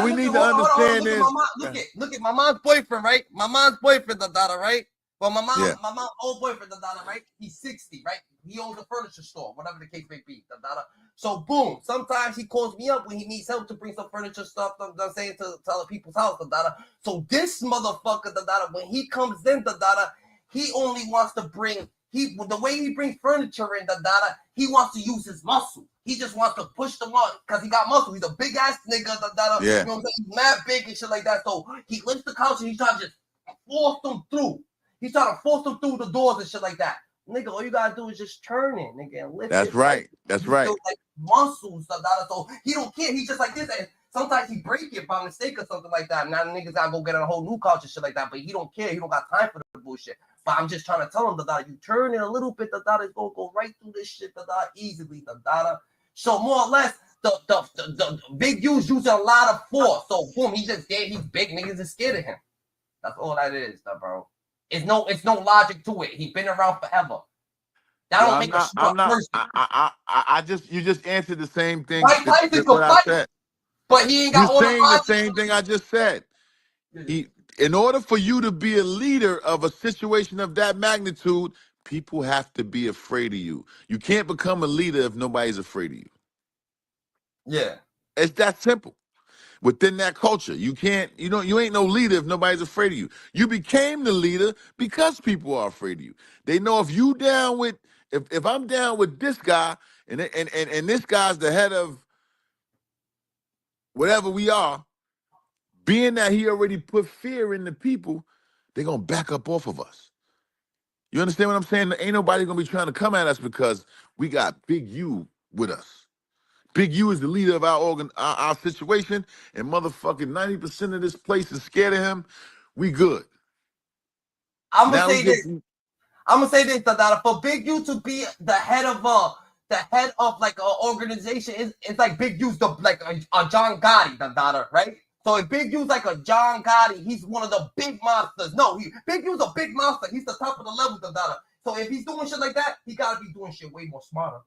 we look at need to hold on. understand Look at my is mom. Look at my mom's boyfriend, right? My mom's boyfriend, the daughter, right? Well, my yeah. mom's old boyfriend, the daughter, right? He's 60, right? He owns a furniture store, whatever the case may be, the daughter. So boom, sometimes he calls me up when he needs help to bring some furniture stuff. I'm saying to other people's house, the daughter. So this motherfucker, the daughter, when he comes in, the daughter, he only wants to bring. The way he brings furniture in, the data, he wants to use his muscle. He just wants to push them on because he got muscle. He's a big ass nigga, the data. Yeah. You know what I'm saying? He's mad big and shit like that. So he lifts the couch and he's trying to just force them through. He's trying to force them through the doors and shit like that. Nigga, all you gotta do is just turn it, nigga, and lift That's it. right. That's right. Like muscles, the data. So he don't care. He's just like this. And sometimes he break it by mistake or something like that. Now the niggas gotta go get a whole new couch and shit like that. But he don't care. He don't got time for the bullshit. But I'm just trying to tell him the data. You turn it a little bit, the data is gonna go right through this shit, the data easily, the data. So more or less, the Big U's using a lot of force. So boom, he's just there. He's big. Niggas is scared of him. That's all that is, bro. It's no logic to it. He's been around forever. That don't make a smart person. You just answered the same thing. Mike Tyson That's can what I fight, said. but he ain't You're got all the saying the logic. same thing I just said. In order for you to be a leader of a situation of that magnitude, People have to be afraid of you. You can't become a leader if nobody's afraid of you. Yeah. It's that simple. Within that culture, you can't, you ain't no leader if nobody's afraid of you. You became the leader because people are afraid of you. They know if you down with, if I'm down with this guy and this guy's the head of whatever we are, being that he already put fear in the people, they're gonna back up off of us. You understand what I'm saying? Ain't nobody gonna be trying to come at us because we got Big U with us. Big U is the leader of our situation, and motherfucking 90% of this place is scared of him. We good. I'm gonna say this, that for Big U to be the head of like an organization, it's like Big U's like a John Gotti, right? So if Big U's like a John Gotti, he's one of the big monsters. No, Big U's a big monster. He's the top of the level, So if he's doing shit like that, he gotta be doing shit way more smarter.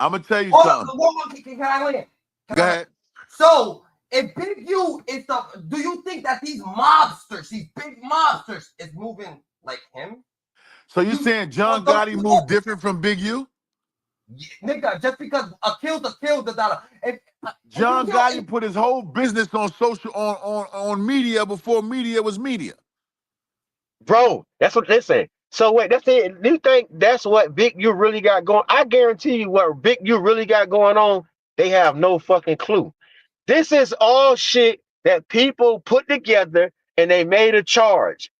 I'm gonna tell you something. Can I land? Go ahead. So if Big U is do you think that these mobsters, these big mobsters, is moving like him? So you saying John Gotti moved different from Big U? Yeah, nigga, just because a kill's a kill, John Gotti put his whole business on social on media before media was media. Bro, that's what they say. So wait, that's it. You think that's what Big U really got going? I guarantee you what Big U really got going on, they have no fucking clue. This is all shit that people put together and they made a charge.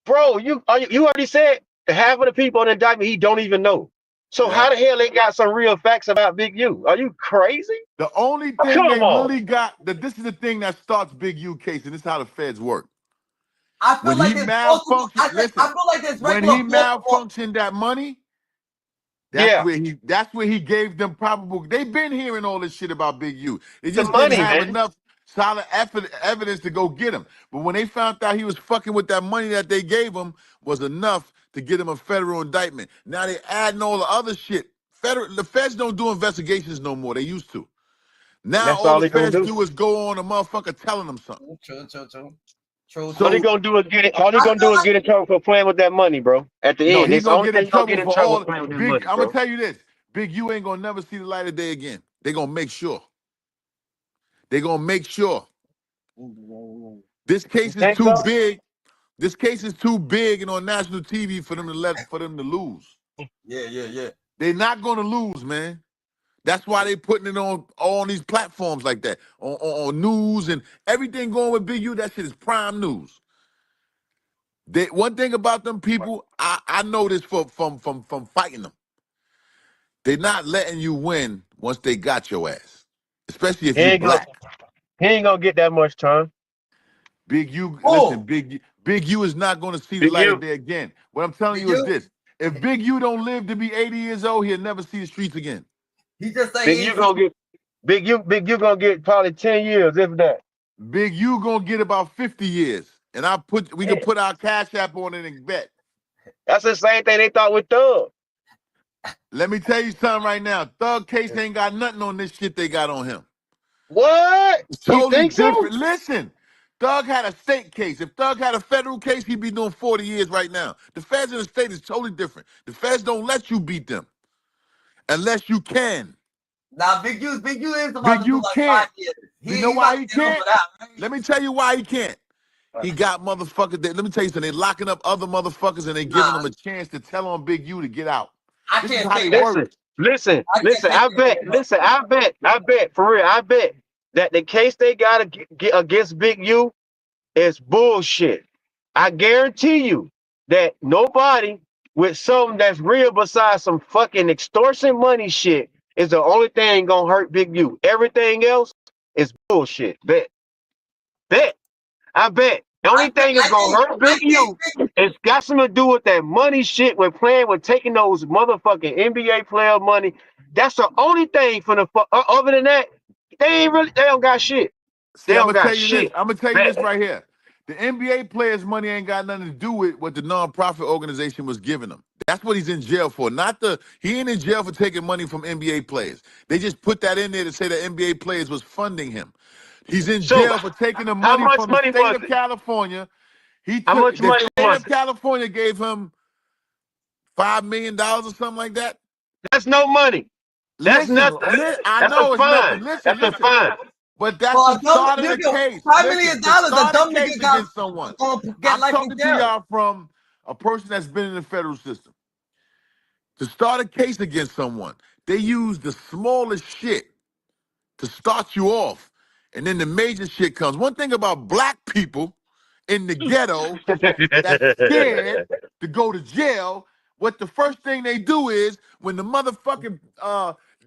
Bro, you already said half of the people on the indictment he don't even know. So how the hell they got some real facts about Big U? Are you crazy? The only thing they really got, this is the thing that starts Big U case, and this is how the feds work. I feel like he malfunctioned, when he malfunctioned that money, that's where he gave them probable. They've been hearing all this shit about Big U. They just didn't have enough solid evidence to go get him. But when they found out he was fucking with that money that they gave him was enough to get him a federal indictment. Now they adding all the other shit. The feds don't do investigations no more. They used to. Now all the feds do is go on a motherfucker telling them something. True. All they gonna do is get in trouble for playing with that money, bro. At the end, he's gonna get in trouble for all. I'm gonna tell you this: Big U ain't gonna never see the light of day again. They gonna make sure. They gonna make sure. This case is too big. This case is too big and on national TV for them to lose. Yeah. They're not gonna lose, man. That's why they putting it on these platforms like that, on news and everything going with Big U. That shit is prime news. One thing about them people, I know this from fighting them. They're not letting you win once they got your ass, especially if you're black. He ain't gonna get that much time. Big U, listen, Big U is not going to see the light of day again. What I'm telling you is this: if Big U don't live to be 80 years old, he'll never see the streets again. He just saying Big U gonna get probably 10 years, if that. Big U gonna get about 50 years, and we can put our cash app on it and bet. That's the same thing they thought with Thug. Let me tell you something right now. Thug case ain't got nothing on this shit they got on him. What? It's totally different. So? Listen, Thug had a state case. If Thug had a federal case, he'd be doing 40 years right now. The feds in the state is totally different. The feds don't let you beat them unless you can. Now, Big U is about Big to U do like can't. 5 years. You know why he can't? Let me tell you why he can't. He got motherfuckers. Let me tell you something. They're locking up other motherfuckers and they giving them a chance to tell on Big U to get out. This is how they work. Listen. I bet for real. I bet that the case they got against Big U is bullshit. I guarantee you that nobody with something that's real besides some fucking extortion money shit is the only thing gonna hurt Big U. Everything else is bullshit. Bet. I bet. The only thing that's gonna hurt Big U it's got something to do with that money shit with taking those motherfucking NBA player money. That's the only thing from the other than that, they don't got shit. See, I'm gonna tell you this right here. The NBA players' money ain't got nothing to do with what the nonprofit organization was giving them. That's what he's in jail for. He ain't in jail for taking money from NBA players. They just put that in there to say that NBA players was funding him. He's in jail for taking the money from the state of California. How much money the state of California gave him $5 million or something like that. That's no money. That's nothing. I That's know a it's nothing. fine. That's a fine. But that's the start of the case. $5 Listen, million, to start a a dumb case nigga got against someone. get I'm life in talking to jail. y'all from a person that's been in the federal system. To start a case against someone, they use the smallest shit to start you off, and then the major shit comes. One thing about black people in the ghetto that's scared to go to jail, what the first thing they do is when the motherfucking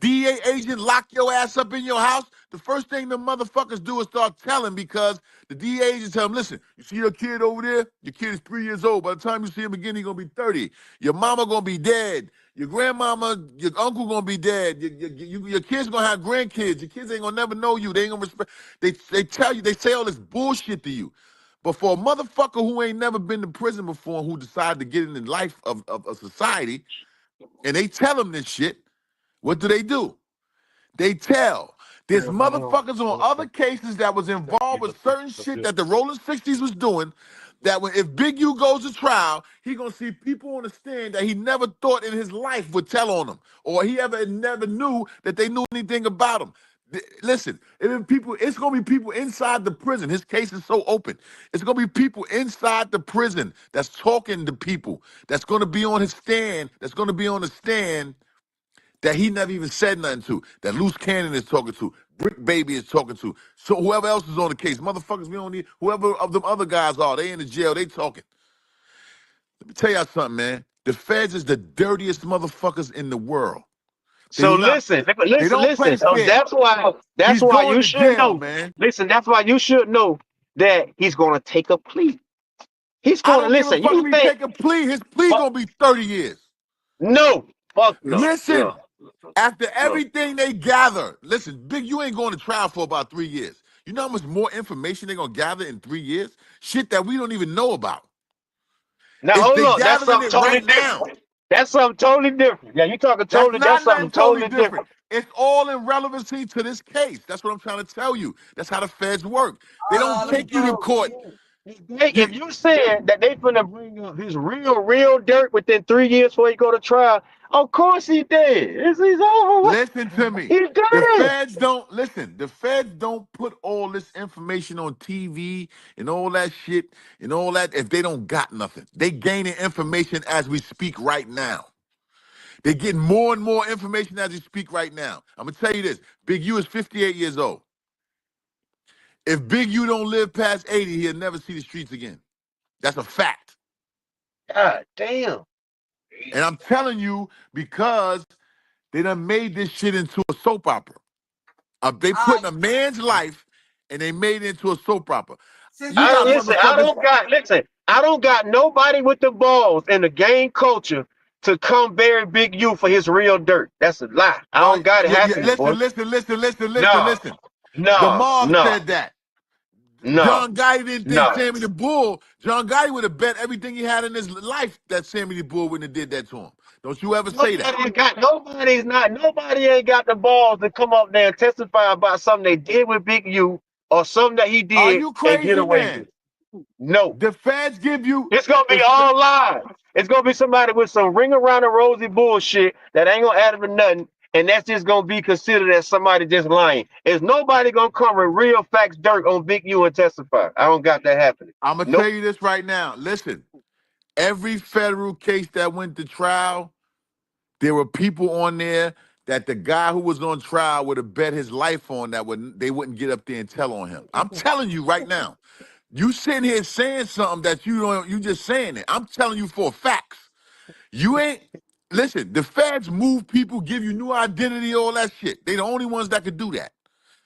DA agent lock your ass up in your house, the first thing the motherfuckers do is start telling, because the DA agent tell them, listen, you see your kid over there? Your kid is 3 years old. By the time you see him again, he's gonna be 30. Your mama gonna be dead. Your grandmama, your uncle gonna be dead. Your kids gonna have grandkids. Your kids ain't gonna never know you. They ain't gonna respect. They tell you, they say all this bullshit to you. But for a motherfucker who ain't never been to prison before and who decided to get in the life of a society, and they tell him this shit, what do? They tell. There's motherfuckers on other cases that was involved with certain shit that the Rolling 60s was doing, that when if Big U goes to trial, he gonna see people on the stand that he never thought in his life would tell on him, or he never knew that they knew anything about him. Listen, it's gonna be people inside the prison. His case is so open. It's gonna be people inside the prison that's talking to people, that's gonna be on his stand, that's gonna be on the stand that he never even said nothing to, that Loose Cannon is talking to, Brick Baby is talking to. So whoever else is on the case, motherfuckers, we don't need, whoever of them other guys are, they in the jail, they talking. Let me tell y'all something, man. The feds is the dirtiest motherfuckers in the world. They So do not, listen. they don't play So fair. that's He's why going you to should jail, know. man. Listen, that's why you should know that he's gonna take a plea. He's I gonna don't give a listen. fuck if You he think take a plea. His plea gonna be 30 years. no? Fuck no. Listen, after everything they gather, listen, Big, you ain't going to trial for about 3 years. You know how much more information they're gonna gather in 3 years? Shit that we don't even know about. Now If hold they on. That's gathering something it totally right now, different. That's something totally different. Yeah, you talking that's totally. That's not something nothing totally totally different. different. It's all in relevancy to this case. That's what I'm trying to tell you. That's how the feds work. They don't Let me take you to court. If you saying that they finna bring up his real dirt within 3 years before he go to trial, of course he did. He's over. Listen to me. He's The done. feds don't listen. The feds don't put all this information on TV and all that shit and all that if they don't got nothing. They gaining information as we speak right now. They're getting more and more information as we speak right now. I'm gonna tell you this: Big U is 58 years old. If Big U don't live past 80, he'll never see the streets again. That's a fact. God damn. And I'm telling you because they done made this shit into a soap opera. They put in a man's life and they made it into a soap opera. You I got don't listen. I motherfuckers. don't got listen. I don't got nobody with the balls in the gang culture to come bury Big U for his real dirt. That's a lie. I don't got it happening, boy. Listen. No, The no, mob no, said that. no, John Gotti didn't think no. Sammy the Bull. John Gotti would have bet everything he had in his life that Sammy the Bull wouldn't have did that to him. Don't you ever say that. Nobody ain't got the balls to come up there and testify about something they did with Big U or something that he Are did you and get crazy, away man? with. No. The feds give you It's gonna be all lies. It's gonna be somebody with some ring around the rosy bullshit that ain't gonna add up to nothing, and that's just gonna be considered as somebody just lying. Is nobody gonna come with real facts, dirt on Big U and testify? I don't got that happening. I'm gonna tell Nope. you this right now. Listen, every federal case that went to trial, there were people on there that the guy who was on trial would have bet his life on that they wouldn't get up there and tell on him. I'm telling you right now. You sitting here saying something that you just saying it. I'm telling you for facts. You ain't listen, the feds move people, give you new identity, all that shit. They the only ones that could do that.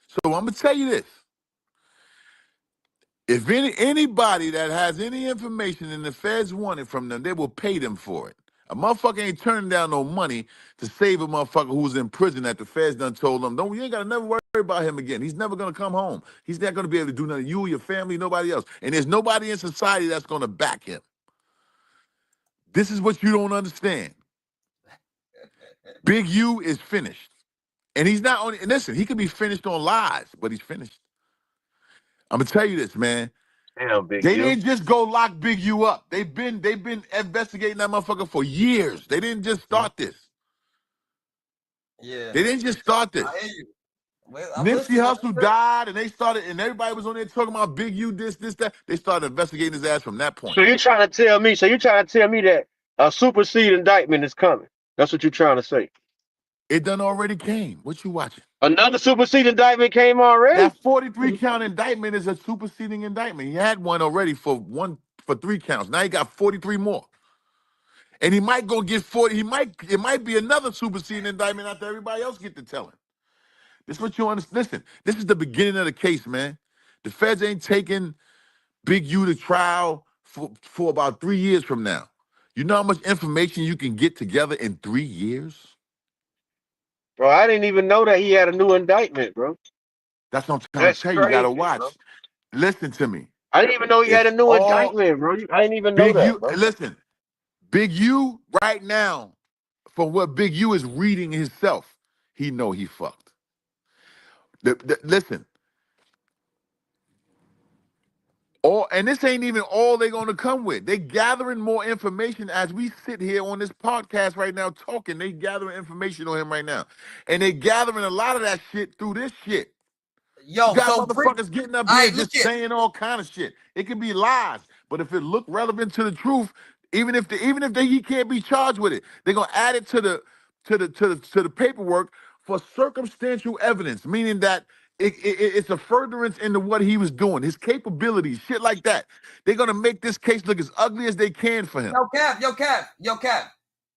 So I'm gonna tell you this. If anybody that has any information and the feds want it from them, they will pay them for it. A motherfucker ain't turning down no money to save a motherfucker who's in prison that the feds done told them, you ain't gotta never worry about him again. He's never gonna come home. He's not gonna be able to do nothing. You, your family, nobody else. And there's nobody in society that's gonna back him. This is what you don't understand. Big U is finished. And he's not only, and listen, he could be finished on lies, but he's finished. I'm gonna tell you this, man. Damn, Big They U. didn't just go lock Big U up. They've been investigating that motherfucker for years. They didn't just start this. Yeah. They didn't just start this. I hear you. Well, I'm Nipsey listening. Hussle died, and they started, and everybody was on there talking about Big U, this, that. They started investigating his ass from that point. So you're trying to tell me that a supersede indictment is coming? That's what you're trying to say. It done already came. What you watching? Another supersede indictment came already? That 43 count indictment is a superseding indictment. He had one already for 3 counts. Now he got 43 more. And he might go get 40. It might be another superseding indictment after everybody else get to telling. This is what you understand. Listen, this is the beginning of the case, man. The feds ain't taking Big U to trial for about 3 years from now. You know how much information you can get together in 3 years? Bro, I didn't even know that he had a new indictment, bro. That's what I'm trying to tell you. You gotta crazy, watch. bro. Listen to me. I didn't even know he had a It's new all indictment, bro. I didn't even know Big that, U. bro. Listen, Big U right now, from what Big U is reading himself, he know he fucked. Listen, and this ain't even all they're gonna come with. They gathering more information as we sit here on this podcast right now talking. They gathering information on him right now, and they gathering a lot of that shit through this shit. Yo, You got so motherfuckers getting up all here right, just look at saying all kind of shit. It could be lies, but if it look relevant to the truth, even if he can't be charged with it, they're gonna add it to the paperwork for circumstantial evidence, meaning that it's a furtherance into what he was doing, his capabilities, shit like that. They're gonna make this case look as ugly as they can for him. Yo, Cap.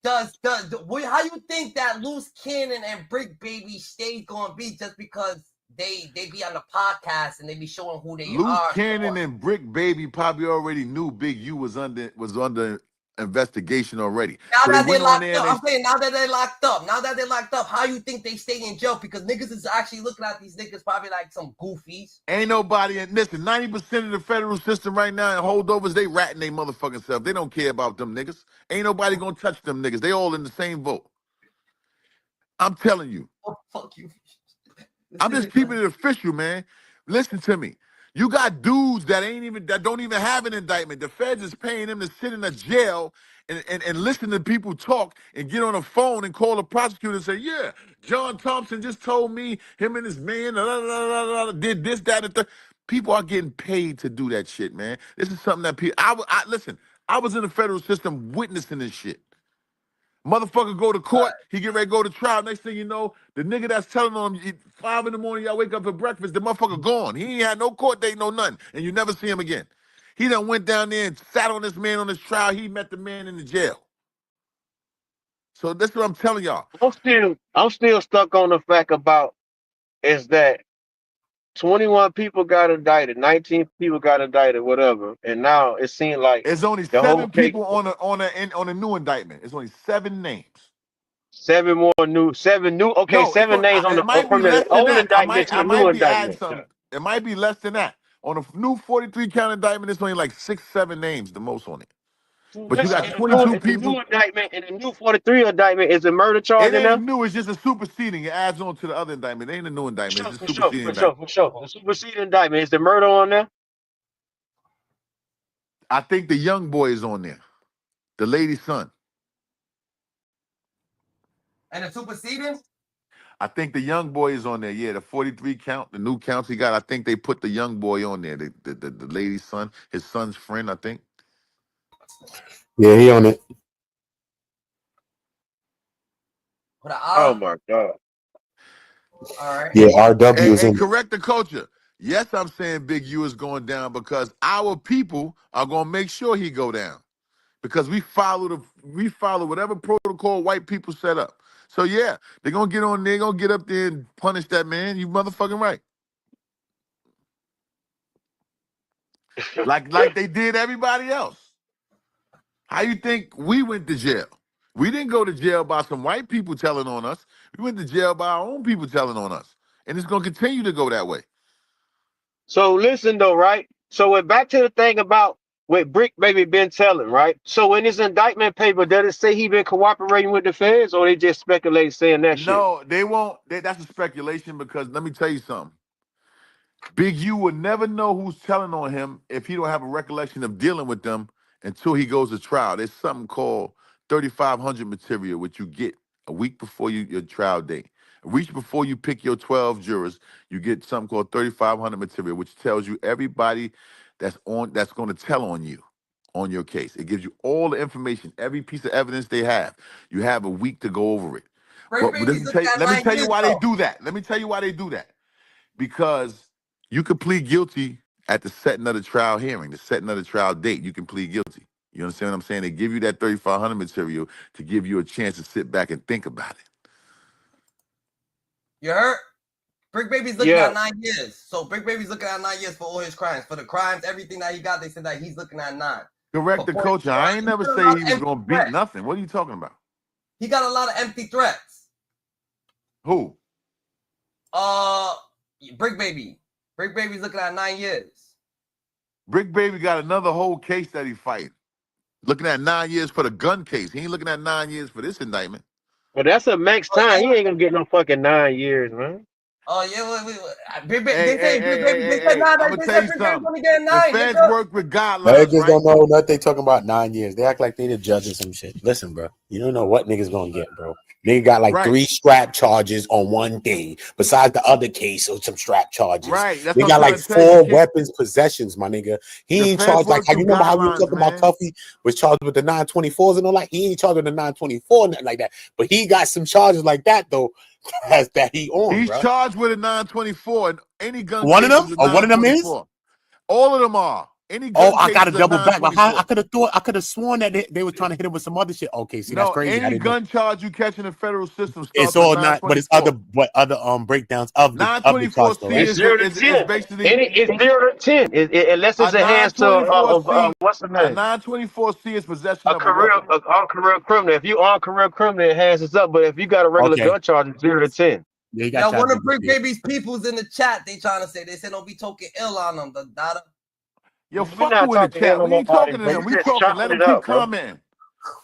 How you think that Loose Cannon and BRICC Baby stay gonna be just because they be on the podcast and they be showing who they Loose are? Cannon and BRICC Baby probably already knew Big U was under investigation already. Now So that they they went on locked there up, and I'm saying now that they locked up, how you think they stay in jail? Because niggas is actually looking at these niggas probably like some goofies. ain't nobody, and listen, 90% of the federal system right now and holdovers, they ratting they motherfucking self. They don't care about them niggas. Ain't nobody gonna touch them niggas. They all in the same vote. I'm telling you. Oh, fuck you. I'm just keeping it official, man. Listen to me. You got dudes that don't even have an indictment. The feds is paying them to sit in a jail and listen to people talk and get on a phone and call a prosecutor and say, yeah, John Thompson just told me him and his man did this, that, and the. People are getting paid to do that shit, man. This is something that people. Listen. I was in the federal system witnessing this shit. Motherfucker go to court, he get ready to go to trial. Next thing you know, the nigga that's telling on him, 5 in the morning, y'all wake up for breakfast, the motherfucker gone. He ain't had no court date, no nothing, and you never see him again. He done went down there and sat on this man on his trial. He met the man in the jail. So that's what I'm telling y'all. I'm still stuck on the fact about is that 21 people got indicted, 19 people got indicted, whatever, and now it seems like it's only the 7 whole case, people on a new indictment. It's only 7 names. 7 new. Okay, No, 7 names on it might be from the less than old that. indictment to I the new might be adding indictment. something. It might be less than that. On a new 43 count indictment, it's only like 6, 7 names, the most on it. But you got 22 people. New indictment and the new 43 indictment is a murder charge It in there? ain't new. It's just a superseding. It adds on to the other indictment. It ain't a new indictment. It's a superseding For indictment. sure. The superseding indictment is the murder on there. I think the young boy is on there. The lady's son. And the superseding? I think the young boy is on there. Yeah, the 43 count, the new counts he got. I think they put the young boy on there. The lady's son, his son's friend, I think. Yeah, he on it. Oh my God. All right. Yeah, RW's And in it. correct the culture. Yes, I'm saying Big U is going down because our people are going to make sure he go down. Because we follow whatever protocol white people set up. So yeah, they're gonna get on there, gonna get up there and punish that man. You motherfucking right. Like they did everybody else. How you think we went to jail? We didn't go to jail by some white people telling on us. We went to jail by our own people telling on us. And it's gonna continue to go that way. So listen though, right? So we're back to the thing about what BRICC Baby been telling, right? So in his indictment paper, does it say he been cooperating with the feds, or they just speculate saying that shit? No, they won't. That's a speculation because let me tell you something. Big U will never know who's telling on him if he don't have a recollection of dealing with them until he goes to trial. There's something called 3500 material, which you get a week before your trial date. A week before you pick your 12 jurors, you get something called 3500 material, which tells you everybody that's going to tell on you on your case. It gives you all the information, every piece of evidence they have. You have a week to go over it. Break But babies look at let me 9 tell you years why they though. do that. Let me tell you why they do that. Because you could plead guilty at the setting of the trial hearing, the setting of the trial date. You can plead guilty. You understand what I'm saying? They give you that 3500 material to give you a chance to sit back and think about it. You heard? BRICC Baby's looking at 9 years. So BRICC Baby's looking at 9 years for all his crimes. For the crimes, everything that he got, they said that he's looking at 9. Correct the culture. I ain't never say he was going to beat nothing. What are you talking about? He got a lot of empty threats. Who? BRICC Baby. BRICC Baby's looking at 9 years. BRICC Baby got another whole case that he fight. Looking at 9 years for the gun case. He ain't looking at 9 years for this indictment. But that's a max time. He ain't gonna get no fucking 9 years, man. Oh yeah, they say BRICC Baby. They said 9. I'm gonna tell you something. The feds work with guidelines, Niggas don't know nothing. They talking about 9 years. They act like they the judge or some shit. Listen, bro, you don't know what niggas gonna get, bro. Nigga got like 3 strap charges on one thing, besides the other case of some strap charges. Right. That's they got like 4 weapons possessions, my nigga. He ain't charged like how you remember how we were talking about Cuffy was charged with the 924s and all that. He ain't charged with the 924, nothing like that. But he got some charges like that though. That he on. He's bro. charged with a 924 and any gun. One of them? Or one of them is? All of them are. Any gun I gotta double back. But I could have sworn that they were trying to hit him with some other shit. Okay, see, that's crazy. Any gun charge you catch in the federal system starts it's all not, but it's other breakdowns of the 924C is basically it's 0 to 10. Unless it's a hands to what's the name? A 924C is possession of on career criminal. If you on career criminal, it hands us up. But if you got a regular gun charge, it's 0 to 10. Yeah, one of BRICC Baby's people's in the chat. They trying to say don't be talking ill on them. The data. Yo, fuck who in the chat. We ain't talking to them. We talking. Let them keep commenting.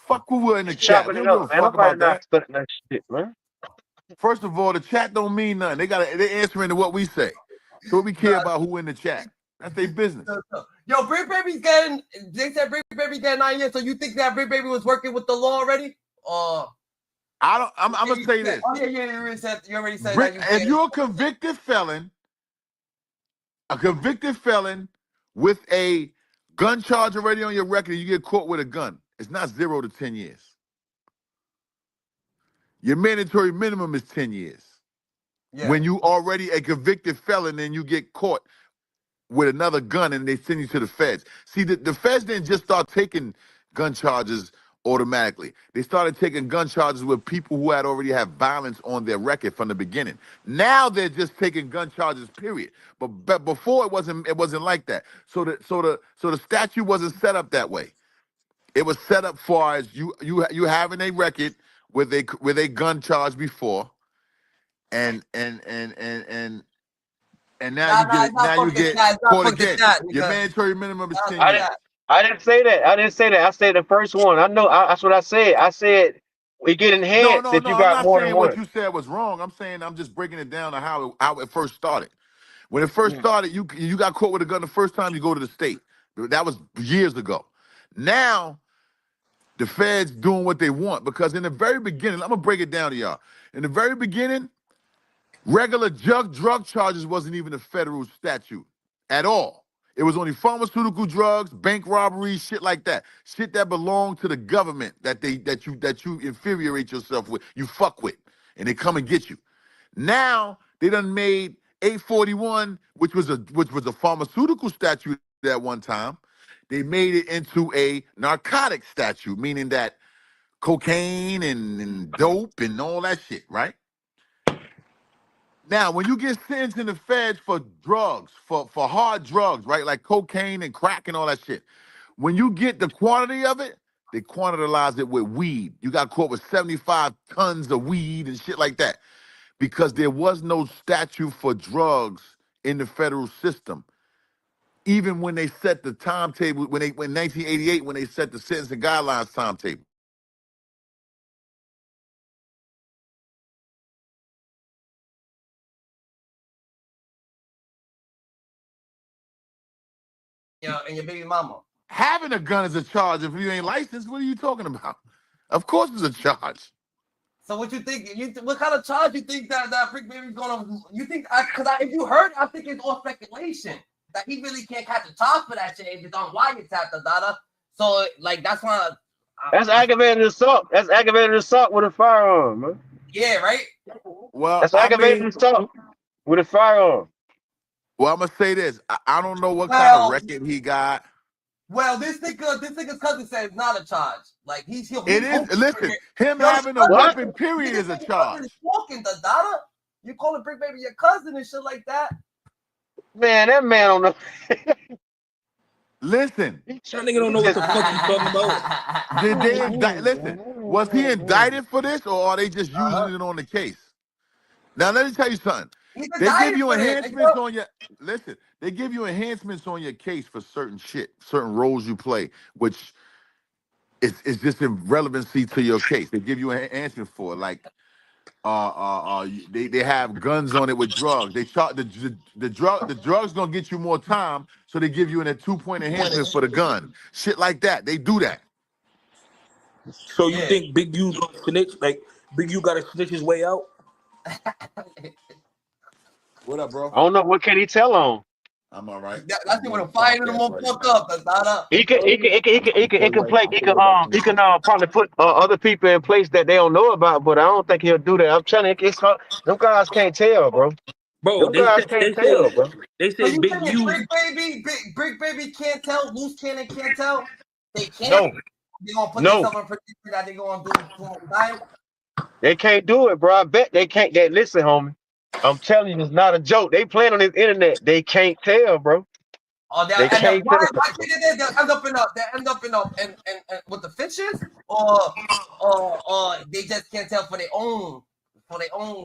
Fuck who in the chat. They don't give a fuck about that. Shit, man. First of all, the chat don't mean nothing. They answering to what we say. So we care about who in the chat. That's their business. Yo, BRICC Baby's getting. They said BRICC Baby getting 9 years. So you think that BRICC Baby was working with the law already? I'm gonna say this. Oh yeah, you already said that. That if you're a convicted felon with a gun charge already on your record, and you get caught with a gun, it's not 0 to 10 years. Your mandatory minimum is 10 years. Yeah. When you already a convicted felon and you get caught with another gun and they send you to the feds. See, the feds didn't just start taking gun charges automatically. They started taking gun charges with people who had already had violence on their record from the beginning. Now they're just taking gun charges, period. But before it wasn't like that. So the statute wasn't set up that way. It was set up for as you having a record with a gun charge before, and now you get caught again. Your mandatory minimum is 10 years. I didn't say that. I said the first one. I know. That's what I said. I said we get enhanced if you got more than one. What you said was wrong. I'm saying I'm just breaking it down to how it first started. When it first started, you got caught with a gun the first time you go to the state. That was years ago. Now the feds doing what they want, because in the very beginning, I'm gonna break it down to y'all. In the very beginning, regular drug charges wasn't even a federal statute at all. It was only pharmaceutical drugs, bank robberies, shit like that. Shit that belonged to the government that you infuriate yourself with, you fuck with, and they come and get you. Now they done made 841, which was a pharmaceutical statute at one time. They made it into a narcotic statute, meaning that cocaine and dope and all that shit, right? Now, when you get sentenced in the feds for drugs, for hard drugs, right, like cocaine and crack and all that shit, when you get the quantity of it, they quantize it with weed. You got caught with 75 tons of weed and shit like that, because there was no statute for drugs in the federal system. Even when they set the timetable, when 1988, when they set the sentencing guidelines timetable. your baby mama. Having a gun is a charge. If you ain't licensed, what are you talking about? Of course it's a charge. So what you think? What kind of charge you think that BRICC Baby's gonna? You think? Because if you heard, I think it's all speculation that he really can't catch a charge for that shit if it's on wiretap, the data. So like that's why. That's aggravated assault. That's aggravated assault with a firearm, man. Yeah, right. Well, That's aggravated assault with a firearm. Well, I'm gonna say this. I don't know what kind of record he got. Well, this nigga's cousin said it's not a charge. Like it is. Listen, him having a weapon, period, is a charge. Walking the data. You calling BRICC Baby your cousin and shit like that? Man, that man on the. Listen, that nigga don't know what the fuck he's talking about. Did they indict? Listen, was he indicted for this, or are they just using it on the case? Now let me tell you something. They give you enhancements on your They give you enhancements on your case for certain shit, certain roles you play, which is just in relevancy to your case. They give you an enhancement for it, like they have guns on it with drugs. They charge the drugs gonna get you more time, so they give you a 2-point enhancement for the gun. Shit like that. They do that. So you think Big U gonna snitch? Like Big U gotta snitch his way out? What up, bro? I don't know. What can he tell on? I'm all right. That's the one to fire them fuck up. That's not up. He can play. He can probably put other people in place that they don't know about, but I don't think he'll do that. I'm telling you, them guys can't tell, bro. Bro, they said Big U. BRICK Baby can't tell. LUCE can't tell. They can't. No. They gonna put themselves in position that they gonna do. They can't do it, bro. I bet they can't. Listen, homie. I'm telling you, it's not a joke. They playing on this internet. They can't tell, bro. Oh, they can't tell. They'll end up in with the fishes, or they just can't tell for their own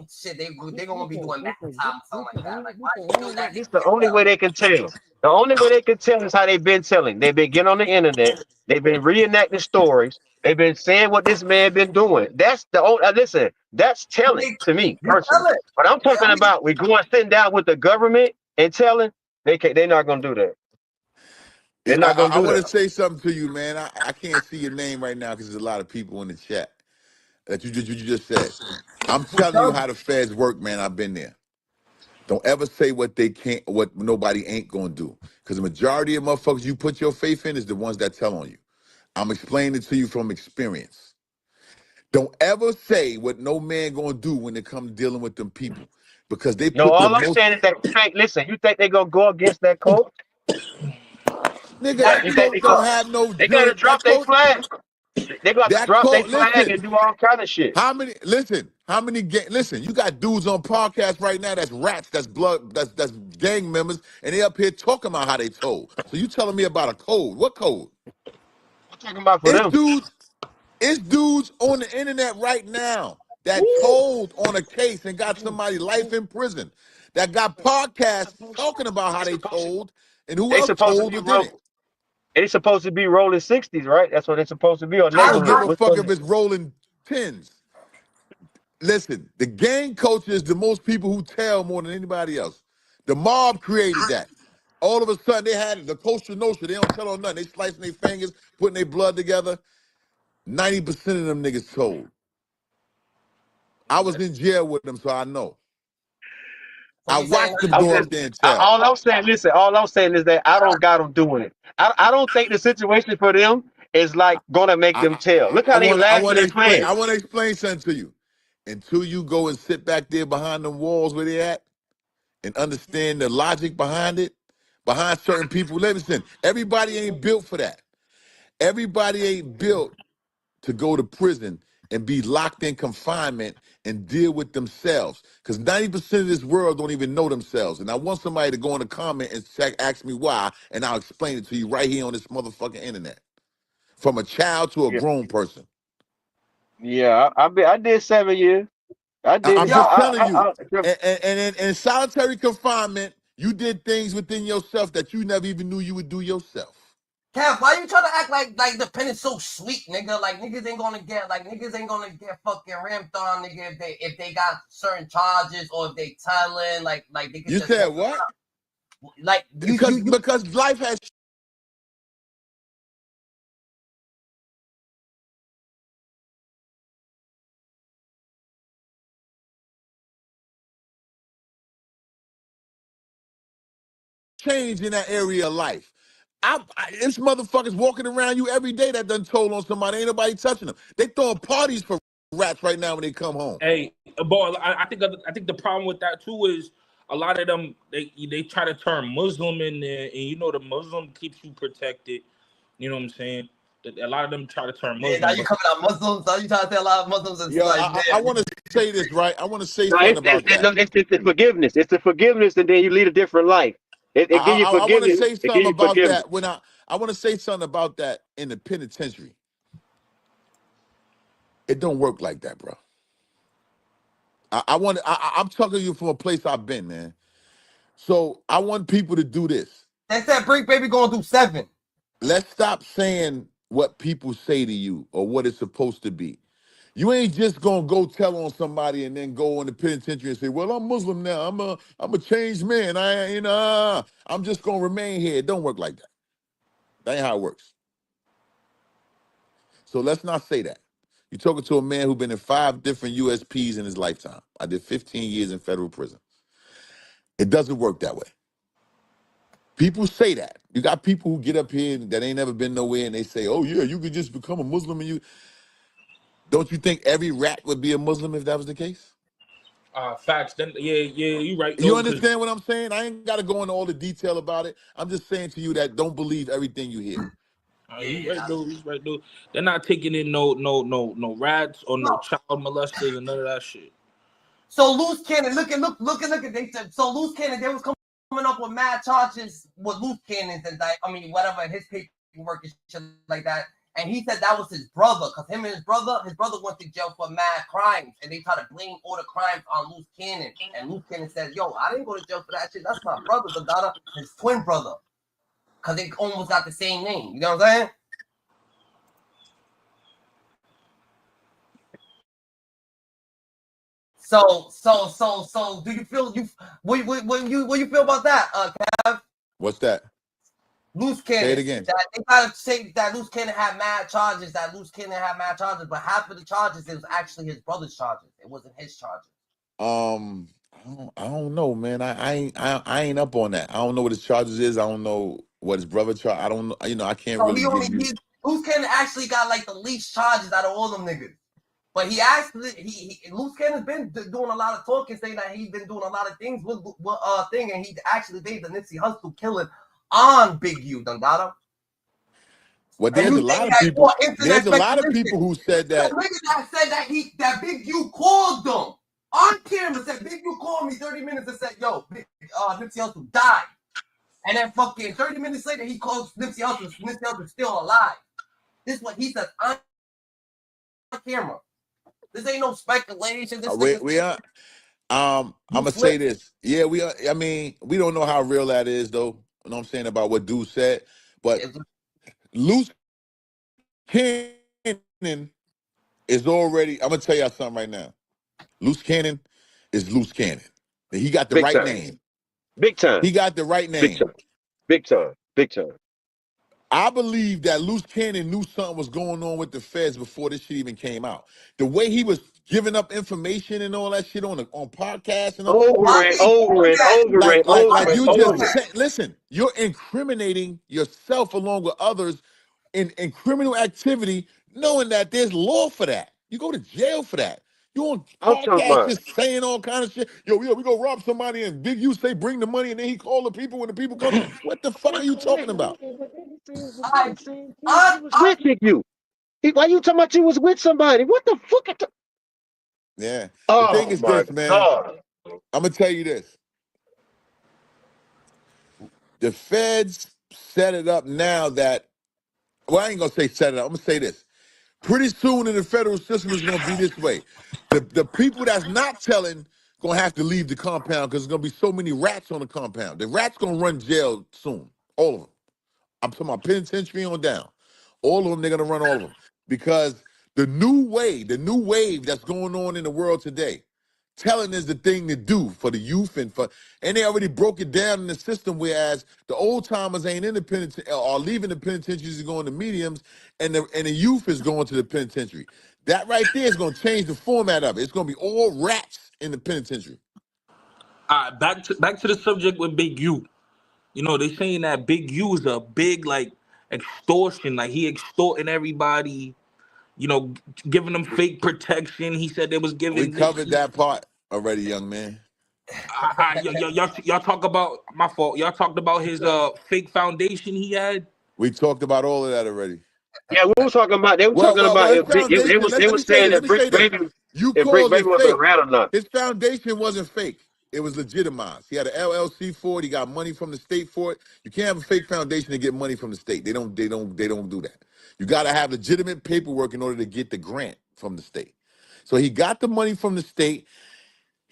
shit. They gonna be doing that something like that. Like, why you do that? It's the only way they can tell. The only way they can tell is how they've been telling. They've been getting on the internet. They've been reenacting stories. They've been saying what this man been doing. That's the only. Listen, that's telling to me personally. But I'm talking about we going sitting down with the government and telling. They're not gonna do that. They're not gonna do that. I want to say something to you, man. I can't see your name right now because there's a lot of people in the chat that you just said. I'm telling you how the feds work, man. I've been there. Don't ever say what they can't, what nobody ain't gonna do. Because the majority of motherfuckers you put your faith in is the ones that tell on you. I'm explaining it to you from experience. Don't ever say what no man gonna do when it comes to dealing with them people. Because they put all I'm saying is that listen, you think they gonna go against that code? Nigga, that coach don't have no. They gotta drop their flag. They got to drop their flag and do all kind of shit. Listen, you got dudes on podcasts right now that's rats, that's blood, that's gang members, and they up here talking about how they told. So you telling me about a code? What code? I'm talking about for them. It's dudes on the internet right now that told on a case and got somebody life in prison. That got podcasts talking about how they told and who else told or did it. It's supposed to be rolling 60s, right? That's what it's supposed to be. Or I don't give a fuck if it's rolling 10s. Listen, the gang culture is the most people who tell more than anybody else. The mob created that. All of a sudden, they had the Costa Nostra. They don't tell on nothing. They slicing their fingers, putting their blood together. 90% of them niggas told. I was in jail with them, so I know. I watched them go up there and tell. All I'm saying is that I don't got them doing it. I don't think the situation for them is like gonna make them tell. Look how they laughing and playing. I want to explain something to you. Until you go and sit back there behind them walls where they at and understand the logic behind it, behind certain people. Listen, everybody ain't built for that. Everybody ain't built to go to prison and be locked in confinement and deal with themselves. Because 90% of this world don't even know themselves. And I want somebody to go in the comment and ask me why, and I'll explain it to you right here on this motherfucking internet. From a child to a grown person. Yeah, I did 7 years. I did. I'm just telling you. And in solitary confinement, you did things within yourself that you never even knew you would do yourself. Kev, why you trying to act like the pen is so sweet, nigga? Like niggas ain't gonna get fucking ramped on, nigga, if they got certain charges or if they telling like they can. You said what? Like because life has change in that area of life. It's motherfuckers walking around you every day that done told on somebody. Ain't nobody touching them. They throwing parties for rats right now when they come home. Hey, boy, I think the problem with that too is a lot of them they try to turn Muslim in there, and you know the Muslim keeps you protected. You know what I'm saying? A lot of them try to turn Muslim. Yeah, now you coming out Muslims. Now you trying to say a lot of Muslims and Yo, like, I want to say this, right? I want to say No, something about that. it's the forgiveness. It's the forgiveness, and then you lead a different life. It gives you I want to forgiveness. say It gives something you about forgiveness. that when I want to say something about that in the penitentiary. It don't work like that, bro. I'm talking to you from a place I've been, man. So I want people to do this. they said BRICC baby going through 7. Let's stop saying what people say to you or what it's supposed to be. You ain't just gonna go tell on somebody and then go in the penitentiary and say, "Well, I'm Muslim now. I'm a changed man. I'm just gonna remain here." It don't work like that. That ain't how it works. So let's not say that. You're talking to a man who's been in 5 different USPs in his lifetime. I did 15 years in federal prison. It doesn't work that way. People say that. You got people who get up here that ain't never been nowhere and they say, "Oh yeah, you could just become a Muslim and you." Don't you think every rat would be a Muslim if that was the case? Facts. Then yeah, you right You though. Cause understand what I'm saying? I ain't got to go into all the detail about it. I'm just saying to you that don't believe everything you hear. he's right though. He's right though. They're not taking in no rats or no child molesters and none of that shit. So Loose Cannon, look. They said so Loose Cannon. They was coming up with mad charges with Loose Cannons and whatever his paperwork and shit like that. And he said that was his brother, because him and his brother went to jail for mad crimes, and they try to blame all the crimes on Loose Cannon. And Loose Cannon says, "Yo, I didn't go to jail for that shit. That's my brother, the daughter, his twin brother, because they almost got the same name. You know what I'm saying?" So, do you feel what you feel about that, Kev? What's that? Loose Cannon. Say it again. They gotta say that Loose Cannon had mad charges. But half of the charges it was actually his brother's charges. It wasn't his charges. I don't know, man. I ain't up on that. I don't know what his charges is. I don't know what his brother charge. I don't know. You know, I can't really give you. Loose Cannon actually got like the least charges out of all them niggas. But Loose Cannon's been doing a lot of talking, saying that he's been doing a lot of things with and he actually made the Nipsey Hussle killing on Big U, Dundada. Well, there's a lot of people. There's a lot of people who said that. The nigga that said that Big U called them on camera, said Big U called me 30 minutes and said, "Yo, Nipsey Hussle died." And then fucking 30 minutes later, he calls Nipsey Hussle. Nipsey Hussle's still alive. This is what he says on camera. This ain't no speculation. We are. I'm gonna say this. Yeah, we are. I mean, we don't know how real that is, though. You know what I'm saying about what dude said, but Loose Cannon is already. I'm gonna tell y'all something right now. Loose Cannon is Loose Cannon. He got the Big right time. name. Big time. He got the right name. Big time. Big time. Big time. I believe that Loose Cannon knew something was going on with the feds before this shit even came out. The way he was giving up information and all that shit on podcasts and all. Like you just said, listen, you're incriminating yourself along with others in criminal activity, knowing that there's law for that. You go to jail for that. You on podcasts just saying all kind of shit. Yo, we go rob somebody and Big U say bring the money and then he call the people when the people come. What the fuck are you talking about? He was with Big U. Why you talking about you was with somebody? What the fuck? Yeah. The thing is this, man. I'm gonna tell you this. The feds set it up now that, well, I ain't gonna say set it up. I'm gonna say this. Pretty soon in the federal system is gonna be this way. The people that's not telling gonna have to leave the compound because there's gonna be so many rats on the compound. The rats gonna run jail soon. All of them. I'm talking about penitentiary on down. All of them, they're gonna run all of them. Because the new wave that's going on in the world today, telling is the thing to do for the youth and they already broke it down in the system, whereas the old timers ain't in the penitentiary or leaving the penitentiaries and going to mediums, and the youth is going to the penitentiary. That right there is gonna change the format of it. It's gonna be all rats in the penitentiary. Back to the subject with Big U. You know, they saying that Big U is a big like extortion, like he extorting everybody. You know, giving them fake protection. He said they was We giving this. covered that part already, young man. Y'all talk about my fault. Y'all talked about his fake foundation he had. We talked about all of that already. Yeah, we were talking about. They were Well, talking well, about well, his if foundation. they Let were me say saying this. Let that me say this. You Brick called Baby it was a fake. rat or not. His foundation wasn't fake. It was legitimized. He had an LLC for it. He got money from the state for it. You can't have a fake foundation and get money from the state. They don't do that. You got to have legitimate paperwork in order to get the grant from the state. So he got the money from the state.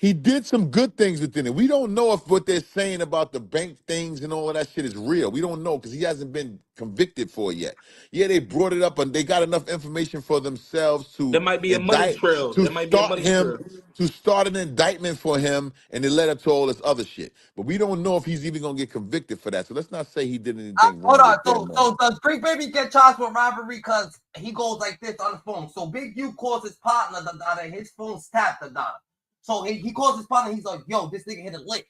He did some good things within it. We don't know if what they're saying about the bank things and all of that shit is real. We don't know because he hasn't been convicted for it yet. Yeah, they brought it up and they got enough information for themselves There to might be a money indict, trail. to There might be a start money him, trail. to start an indictment for him, and it led up to all this other shit. But we don't know if he's even gonna get convicted for that. So let's not say he did anything Hold wrong on. with that money. So does Big Baby get charged with robbery because he goes like this on the phone? So Big U calls his partner, and his phone's tapped, So he calls his partner. He's like, "Yo, this nigga hit a lick.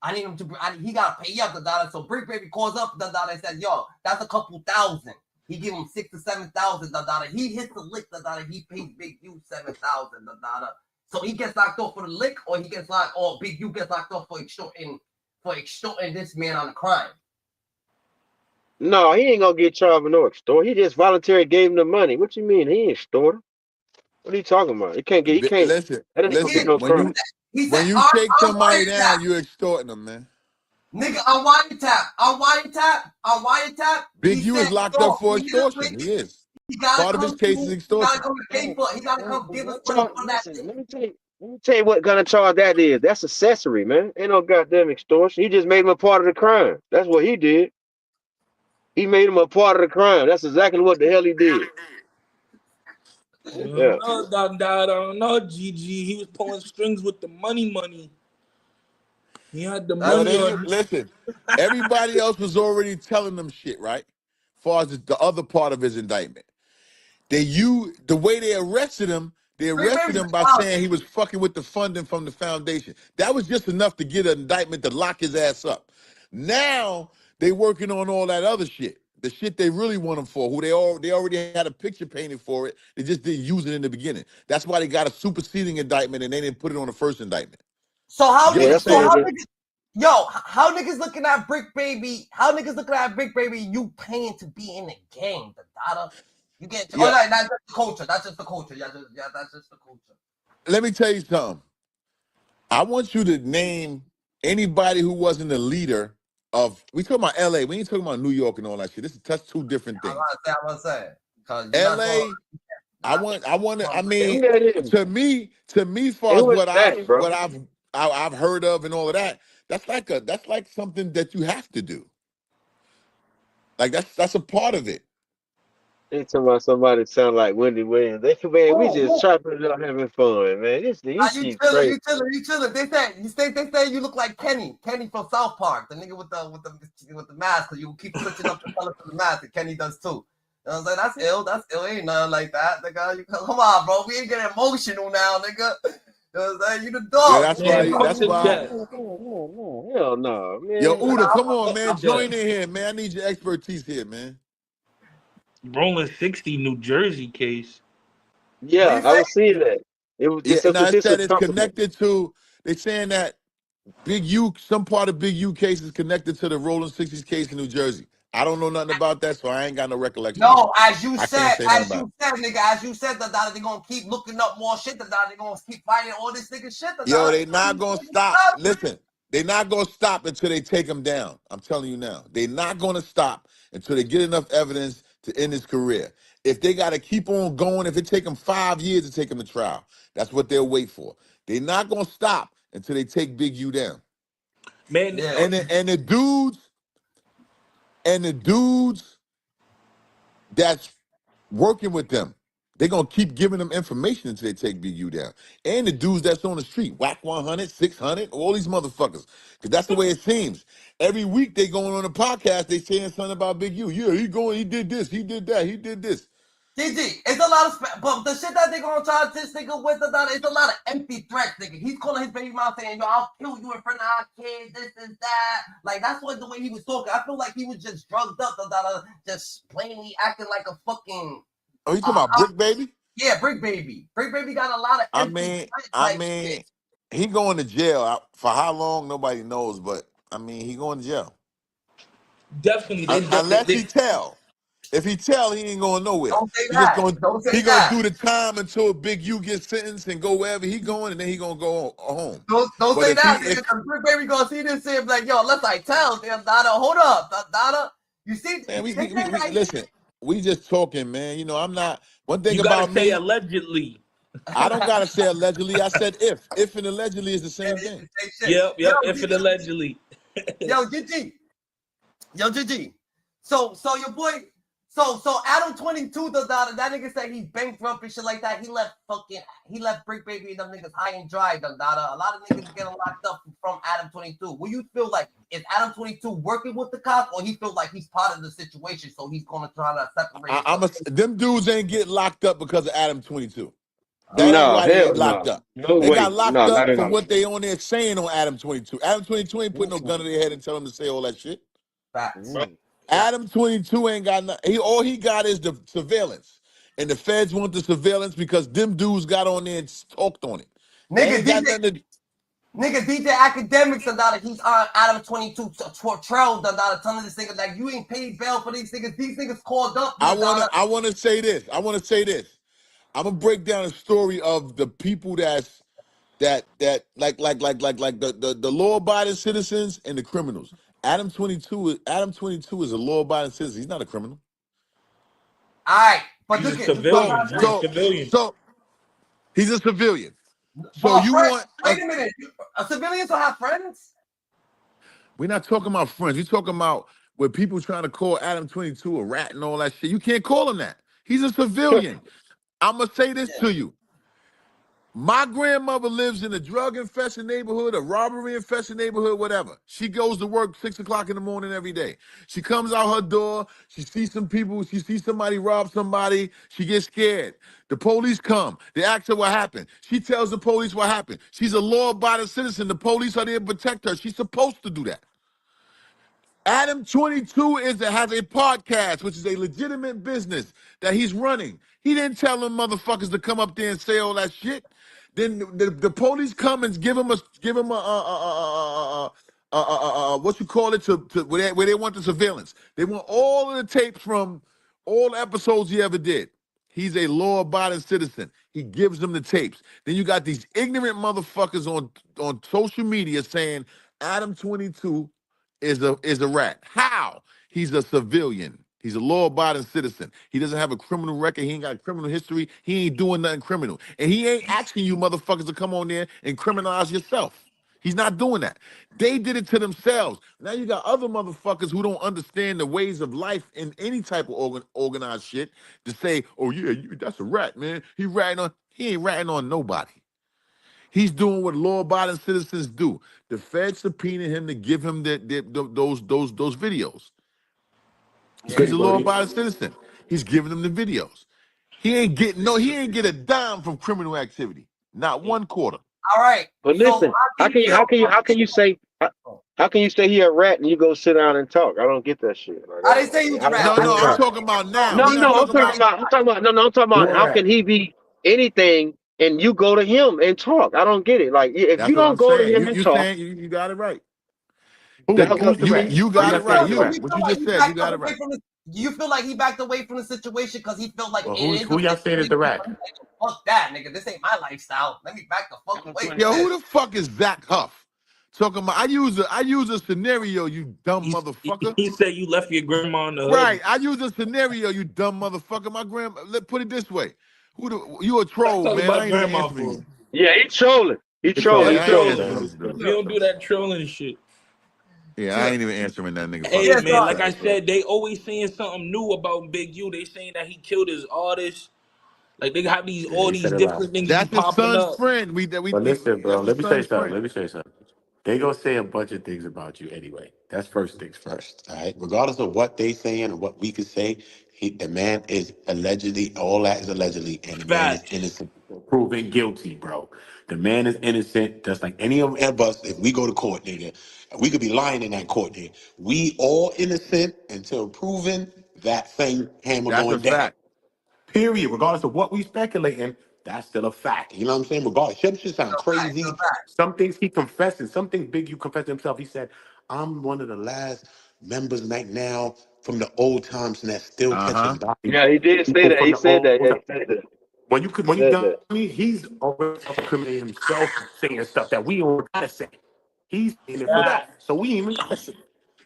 I need him to. He gotta pay up, So Big Baby calls up, and says, "Yo, that's a couple thousand." He give him 6,000 to 7,000, He hits the lick, He pays Big U 7,000, So he gets locked off for the lick, or he gets locked, or Big U gets locked off for extorting this man on the crime. No, he ain't gonna get charged with no extort. He just voluntarily gave him the money. What you mean? He ain't extorted. What are you talking about? He can't get. He can't. Listen, That ain't gonna be no crime. He when said, you I'm take somebody wiretap. down, you're extorting them, man. Nigga, I'm wiretap. Big He U said, is locked yo, up for he hit a lick. extortion. He is. He gotta Part of his come case is through. He gotta extortion. come pay for it. He gotta come give us money for that thing. Listen, let me tell you what kind of charge that is. That's accessory, man. Ain't no goddamn extortion. He just made him a part of the crime. That's what he did. He made him a part of the crime. That's exactly what the hell he did. Yeah. No, I don't know, GG. He was pulling strings with the money. He had the Yo, money on. listen, everybody else was already telling them shit, right? As far as the other part of his indictment. The way they arrested him by saying he was fucking with the funding from the foundation. That was just enough to get an indictment to lock his ass up. Now they working on all that other shit. The shit they really want him for, who they already had a picture painted for it. They just didn't use it in the beginning. That's why they got a superseding indictment and they didn't put it on the first indictment. So how You niggas, understand? how niggas looking at Brick Baby? How niggas looking at Brick Baby? You paying to be in the game, the data. You get that's just the culture. That's just the culture. That's just the culture. Let me tell you something. I want you to name anybody who wasn't a leader of. We talking about LA. We ain't talking about New York and all that shit. That's two different things. I'm gonna say. LA. I mean, Yeah, to me, as far as what I've heard of and all of that, that's like something that you have to do. Like that's a part of it. They talking about somebody sound like Wendy Williams. We just chopping it up, having fun, man. You keep crazy. You chilling. They say you look like Kenny from South Park, the nigga with the mask. Cause you keep switching up the color for the mask, and Kenny does too. You know what I'm saying? That's ill. Ain't nothing like that. Nigga, come on, bro. We ain't getting emotional now, nigga. You know what I'm saying? You the dog. Yeah, that's why. Hell no, man. Yo, Uda, come on, man. Join in here, man. I need your expertise here, man. ROLLIN 60 New Jersey case. Yeah, I was seeing that. It said it's connected to. They're saying that Big U, some part of Big U case is connected to the ROLLIN 60s case in New Jersey. I don't know nothing about that, so I ain't got no recollection. No, as you said, that they're gonna keep looking up more shit. That they're gonna keep fighting all this nigga shit. Yo, they not gonna stop. Listen, they not gonna stop until they take him down. I'm telling you now, they not gonna stop until they get enough evidence to end his career. If they gotta keep on going, if it take them 5 years to take him to trial, that's what they'll wait for. They're not gonna stop until they take Big U down. Man, and the dudes that's working with them, they're gonna keep giving them information until they take Big U down. And the dudes that's on the street, Whack 100, 600, all these motherfuckers. Because that's the way it seems. Every week they going on a podcast, they saying something about Big U. Yeah, he did this, he did that, he did this. GG, it's a lot of, but the shit that they gonna try to this nigga with, it's a lot of empty threats, nigga. He's calling his baby mom saying, yo, I'll kill you in front of our kids, this and that. Like, that's what the way he was talking. I feel like he was just drugged up, just plainly acting like a fucking. Oh, you talking about BRICC Baby? Yeah, BRICC Baby. BRICC Baby got a lot of empty I mean, he going to jail. For how long, nobody knows, but, I mean, he going to jail. Definitely. Unless he tell. If he tell, he ain't going nowhere. Don't say He that. just Don't say he that. gonna do the time until Big U gets sentenced and go wherever he going, and then he gonna go home. Don't say that, nigga, because BRICC Baby gonna see this and be like, yo, unless I tell, damn, Dada, hold up, Dada. You see, man, we listen. We just talking, man. You know, I'm not. One thing you about gotta say me, allegedly. I don't gotta say allegedly. I said if. If and allegedly is the same thing. Yep. If and allegedly. Yo, GG. So your boy, so Adam 22 does that nigga said he's bankrupt and shit like that. He left BRICK Baby and them niggas high and dry, a lot of niggas getting locked up from Adam 22. Will you feel like is Adam 22 working with the cops, or he feels like he's part of the situation, so he's gonna try to separate? Them dudes ain't get locked up because of Adam 22. That ain't why they ain't locked up. They got locked up for what they on there saying on Adam 22. Adam 22 ain't putting no gun to their head and tell them to say all that shit. Facts. Adam 22 ain't got nothing. All he got is the surveillance. And the feds want the surveillance because them dudes got on there and talked on it. Nigga, DJ Academics he's on Adam 22 trail telling this nigga like you ain't paid bail for these niggas. These niggas called up. I wanna say this. I'm gonna break down a story of the people that like the law-abiding citizens and the criminals. Adam 22 is a law-abiding citizen. He's not a criminal. All right, but he's a civilian. So he's a civilian. So but you want? Wait a minute. Civilians don't have friends. We're not talking about friends. We're talking about where people trying to call Adam 22 a rat and all that shit. You can't call him that. He's a civilian. I'm gonna say this to you. My grandmother lives in a drug-infested neighborhood, a robbery-infested neighborhood, whatever. She goes to work 6 o'clock in the morning every day. She comes out her door. She sees some people. She sees somebody rob somebody. She gets scared. The police come. They ask her what happened. She tells the police what happened. She's a law-abiding citizen. The police are there to protect her. She's supposed to do that. Adam 22 has a podcast, which is a legitimate business that he's running. He didn't tell them motherfuckers to come up there and say all that shit. Then the police come and give him what you call it to where they want the surveillance. They want all of the tapes from all the episodes he ever did. He's a law-abiding citizen. He gives them the tapes. Then you got these ignorant motherfuckers on social media saying Adam 22 is a rat. How? He's a civilian. He's a law-abiding citizen. He doesn't have a criminal record. He ain't got a criminal history. He ain't doing nothing criminal. And he ain't asking you motherfuckers to come on there and criminalize yourself. He's not doing that. They did it to themselves. Now you got other motherfuckers who don't understand the ways of life in any type of organized shit to say, oh yeah, that's a rat, man. He ain't ratting on nobody. He's doing what law-abiding citizens do. The Fed subpoenaed him to give him those videos. He's a law-abiding citizen. He's giving them the videos. He ain't get a dime from criminal activity. Not one quarter. All right. But listen, how can you say he a rat and you go sit down and talk? I don't get that shit. Like, I didn't say he was a rat. No, I'm talking about now. I'm talking about how can he be anything and you go to him and talk? I don't get it. Like if That's you don't go to him and talk, you got it right. You got it right. What you just said, you got it right. Do you feel like he backed away from the situation because he felt like who y'all saying is the rat? Fuck that, nigga. This ain't my lifestyle. Let me back the fuck away. Yo, who the fuck is Zach Huff? Talking about I use a scenario, you dumb motherfucker. He said you left your grandma in the hood. Right. I use a scenario, you dumb motherfucker. My grandma. Put it this way. You a troll, man. I ain't even answering you. Yeah, he trolling. He trolling. You don't do that trolling shit. Yeah, I ain't even answering that nigga. Hey man, like I said, they always saying something new about Big U. They saying that he killed his artist. Like they have all these different things. That's his son's up. friend. But listen, bro. Let me say something. They gonna say a bunch of things about you anyway. That's first things first. All right. Regardless of what they saying or what we could say, The man is allegedly, all that is allegedly, and the man is Facts. innocent, proven guilty, bro. The man is innocent, just like any of us. If we go to court, nigga, we could be lying in that court, nigga. We all innocent until proven that same hammer That's a going down. fact. Period. Regardless of what we speculating, that's still a fact. You know what I'm saying? Regardless, shit sound crazy. Some things he confessing, some things Big U confessed himself. He said, "I'm one of the last members right now from the old times and that still catching bodies." Yeah, he did say People that. from He the said that. old Yeah, time. he said that. When He you said done that. me, he's already self-incriminating himself, saying stuff that we don't gotta say. He's saying it for Facts. that, so we ain't even gotta say it.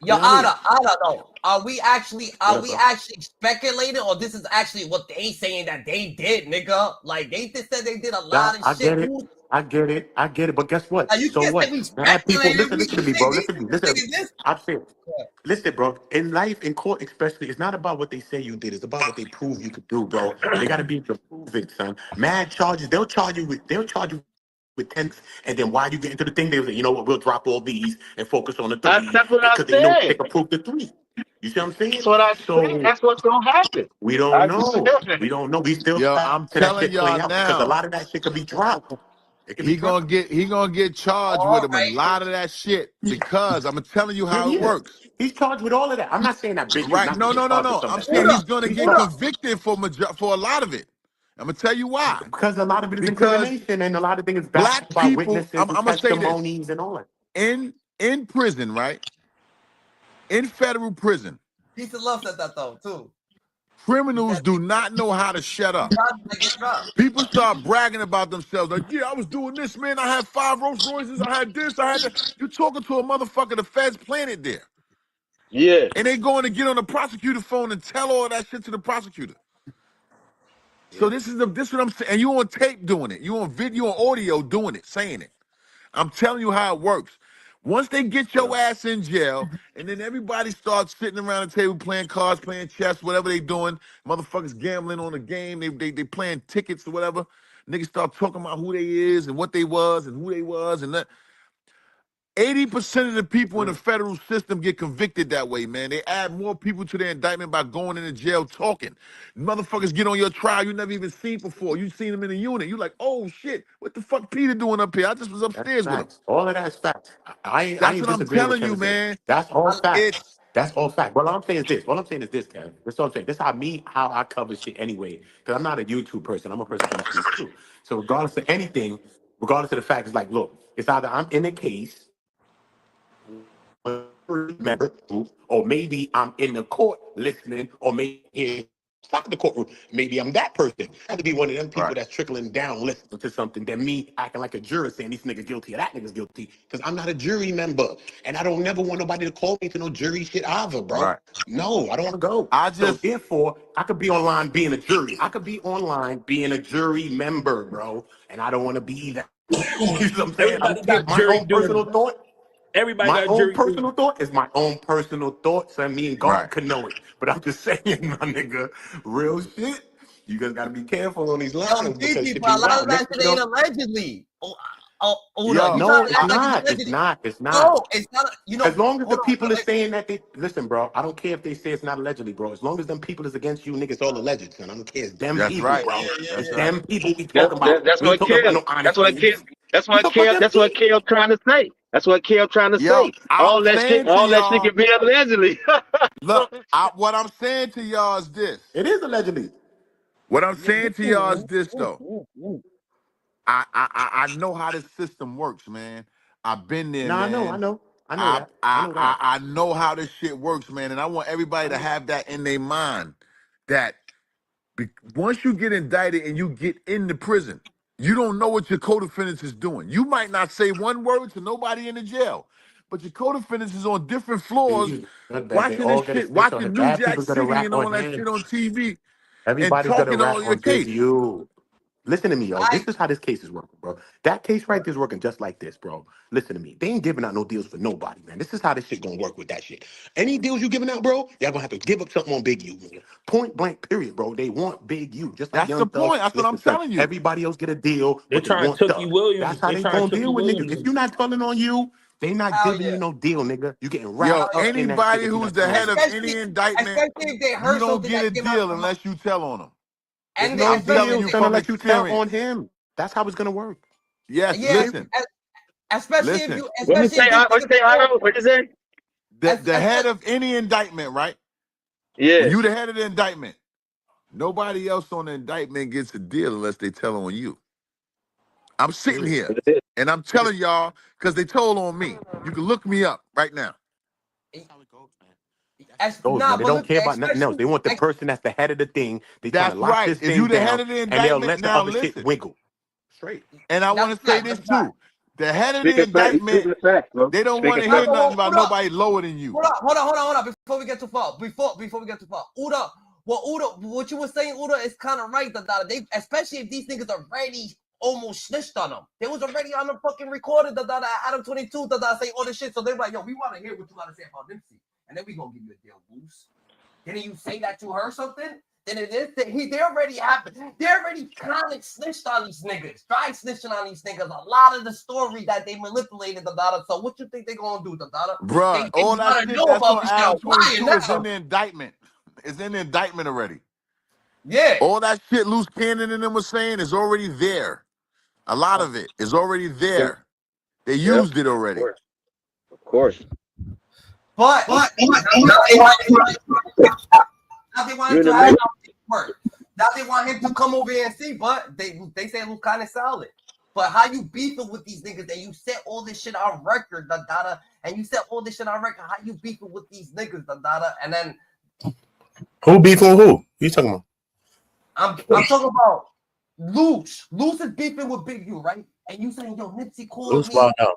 Yo, You know what I mean? I don't know. Are we actually What up, bro? speculating, or this is actually what they saying that they did, nigga? Like they just said they did a lot of I shit. get it. I get it. But guess what? Now, you So can't say what? we Mad people. speculating. Listen to me, bro. Listen to me. Listen. I'm saying. Listen, bro. In life, in court, especially, it's not about what they say you did. It's about what they prove you could do, bro. They got to be able to prove it, son. Mad charges. They'll charge you with 10, and then while you get into the thing, they'll say, you know what? We'll drop all these and focus on the 3 That's what I because they know they said. can prove the 3. You see what I'm saying? That's what I said. So That's what's gonna happen. we don't I just know. said that. We don't know. We still Yo, have I'm to that telling shit play y'all out because a now, lot of that shit could be dropped. It could be he dropped. gonna get charged with All him a right. lot of that shit because I'm telling you how it Yeah. works. He's charged with all of that. I'm not saying that Big U Right? not gonna No, get no, no, charged with no. some I'm of that saying stuff. he's gonna He's get charged convicted for for a lot of it. I'm gonna tell you why. because a lot of it is Because incrimination and a lot of things is black backed by people, witnesses and I'm gonna say this testimonies and all that. in prison, right? In federal prison, Peace of love said that though too. criminals do not know how to shut up. People start bragging about themselves. Like, yeah, I was doing this, man. I had 5 Rolls Royces. I had this. I had that. You're talking to a motherfucker the feds planted there. Yeah. And they going to get on the prosecutor phone and tell all that shit to the prosecutor. So Yeah. this is what I'm saying. And you on tape doing it. You on video and audio doing it, saying it. I'm telling you how it works. Once they get your ass in jail, and then everybody starts sitting around the table playing cards, playing chess, whatever they doing, motherfuckers gambling on the game, they playing tickets or whatever. Niggas start talking about who they is and what they was and who they was and that. 80% of the people in the federal system get convicted that way, man. They add more people to their indictment by going into jail talking. Motherfuckers get on your trial you never even seen before. You seen them in a unit. You like, oh shit, what the fuck Peter doing up here? I just was That's upstairs with him. facts. All of that's facts. I That's ain't what I'm disagreeing with telling you, Kevin saying. man. That's all facts. It's That's all fact. What I'm saying is this. What I'm saying is this, Kevin. That's all I'm saying. This is how I cover shit anyway. Because I'm not a YouTube person. I'm a person from the streets too. So regardless of anything, regardless of the fact, it's like, look, it's either I'm in a case, member, or maybe I'm in the court listening, or maybe stuck in the courtroom. Maybe I'm that person. I have to be one of them people right. that's trickling down listening to something than me acting like a juror saying these niggas guilty or that nigga's guilty. Because I'm not a jury member. And I don't never want nobody to call me to no jury shit either, bro. Right. No, I don't want to go. I So just therefore, I could be online being a jury. I could be online being a jury member, bro. And I don't want to be that. You know what I'm saying? Everybody got My jury own personal duty. thought. Everybody My got own jury duty. personal thought is my own personal thoughts, and me and God right. can know it. But I'm just saying, my nigga, real shit. You guys gotta be careful on these Yo, lines because DT, shit but be a lot wild. of that Next thing shit you ain't know, allegedly. Hold on. You Yo, trying no, to it's act like it's not. It's allegedly. not. It's not. No, it's not. You know, As long as the hold people on. is saying that they listen, bro. I don't care if they say it's not allegedly, bro. As long as them people is against you, niggas all alleged, son. I don't care. It's them that's people, right. bro. That's It's right. them people we talking about. That's We ain't what talking about Kale. no honest That's what Kale. niggas. We talking about them That's what people. Kale trying to say. That's what Kale trying to Yo, say. I'm All that shit. saying to All that shit y'all, can be allegedly. look, what I'm saying to y'all is this. It is allegedly. What I'm saying to y'all is this though. I know how this system works, man. I've been there, No, I know, man. I know that. I know that. I know how this shit works, man. And I want everybody to have that in their mind that once you get indicted and you get into prison, you don't know what your co-defendant is doing. You might not say one word to nobody in the jail, but your co-defendant is on different floors They watching all this got a shit, snitch on watching it. New Bad Jack people's got a City rap and on all that him. shit on TV and Everybody's got a talking rap all your on Big case. U. Listen to me, yo. This is how this case is working, bro. That case right there is working just like this, bro. Listen to me. They ain't giving out no deals for nobody, man. This is how this shit gonna work with that shit. Any deals you giving out, bro, y'all gonna have to give up something on Big U, nigga. Point blank, period, bro. They want Big U, just like That's the Young Thug, point. That's what I'm Mr. Son. telling you. Everybody else get a deal, They but they trying want Tookie Thug. That's Williams. how They they trying gonna deal Tookie with niggas. Williams. If you're not telling on you, They not giving you no deal, nigga. You getting Yo, wrapped up in that shit. anybody who's the head of any indictment, especially if they you heard don't something get a that came out deal of unless you tell on them. There's and no I'm telling deal. you It's gonna from let you tell on experience. him. That's how it's gonna work. Yes, yeah, listen. especially if Listen. you, What you especially say? if What you say? What you say? The head of any indictment, right? Yeah. When you the head of the indictment, nobody else on the indictment gets a deal unless they tell on you. I'm sitting here and I'm telling y'all because they told on me. You can look me up right now. They don't care about nothing else. They want the person that's the head of the thing. They trying to That's lock right. this If you thing the head down, of the and they'll indictment, let the now other shit listen. wiggle. Straight. And I want to say this too. The head of the indictment, they don't want to hear nothing about nobody lower than you. Hold on. Before we get too far, before we get too far, Uda, what you were saying, Uda, is kind of right. They, especially if these niggas already almost snitched on them. They was already on the fucking recorded. Adam 22. Say all this shit. So they're like, yo, we want to hear what you got to say about Nipsey, and then we gonna give you a deal, Goose. Didn't you say that you heard something? Then it is that they already kind of snitched on these niggas. Try snitching on these niggas. A lot of the story that they manipulated, So what you think they gonna do, Bruh, all that shit that's on Adam 22 is in the indictment. It's in the indictment already. Yeah. All that shit Loose Cannon and them was saying is already there. A lot of it is already there. They used it already. Of course. But now they want him to have work. Now they want him to come over here and see, but they say it was kind of solid. But how you beefing with these niggas and you set all this shit on record, and you set all this shit on record, how you beefing with these niggas, and then who beefing who? Who you talking about? I'm talking about LUCE. LUCE is beefing with Big U, right? And you saying, yo, Nipsey called LUCE me. wild out.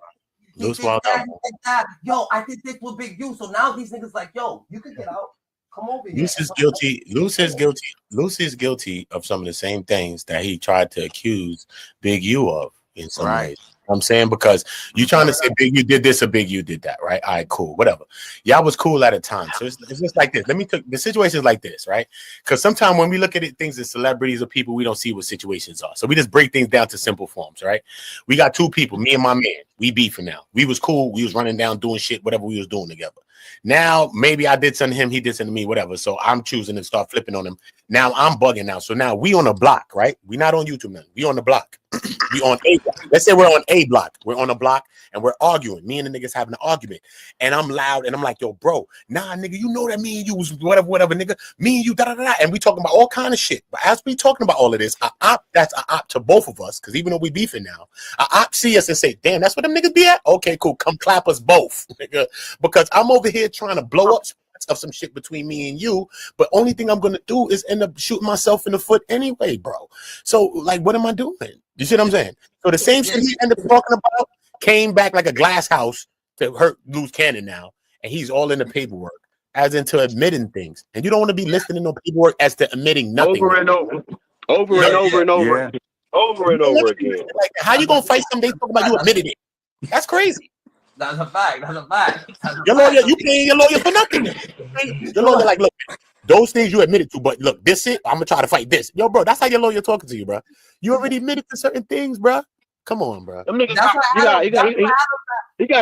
LUCE wild out. Yo, I did this with Big U. So now these niggas like, yo, you can get out. Come over here. LUCE is guilty. LUCE is guilty. LUCE is guilty of some of the same things that he tried to accuse Big U of in some ways. I'm saying, because you trying to say Big U did this or Big U did that, right? All right, cool, whatever. Y'all was cool at a time. So it's just like this. The situation is like this, right? Because sometimes when we look at it, things as celebrities or people, we don't see what situations are. So we just break things down to simple forms, right? We got two people, me and my man. We beefing now. We was cool. We was running down, doing shit, whatever we was doing together. Now, maybe I did something to him, he did something to me, whatever. So I'm choosing to start flipping on him. Now I'm bugging now. So now we on a block, right? We not on YouTube now. We on the block. We on A block. Let's say we're on A block. We're on a block and we're arguing. Me and the niggas having an argument. And I'm loud and I'm like, yo, bro, nah, nigga, you know that me and you was whatever, nigga. Me and you, da-da-da-da. And we talking about all kind of shit. But as we talking about all of this, that's a op to both of us. Because even though we beefing now, a op see us and say, damn, that's what them niggas be at? Okay, cool. Come clap us both, nigga. Because I'm over here trying to blow up of some shit between me and you, but only thing I'm gonna do is end up shooting myself in the foot anyway, bro. So like, what am I doing? You see what I'm saying? So the same shit he ended up talking about came back like a glass house to hurt Loose Cannon now, and he's all in the paperwork as into admitting things, and you don't want to be listening to no paperwork as to admitting nothing over and over again. Like, how you gonna fight somebody talking about you admitted it? That's crazy. That's a fact. Your lawyer, you paying your lawyer for nothing. Your lawyer like, look, those things you admitted to, but look, this it, I'm gonna try to fight this. Yo, bro, that's how your lawyer talking to you, bro. You already admitted to certain things, bro. Come on, bro. You got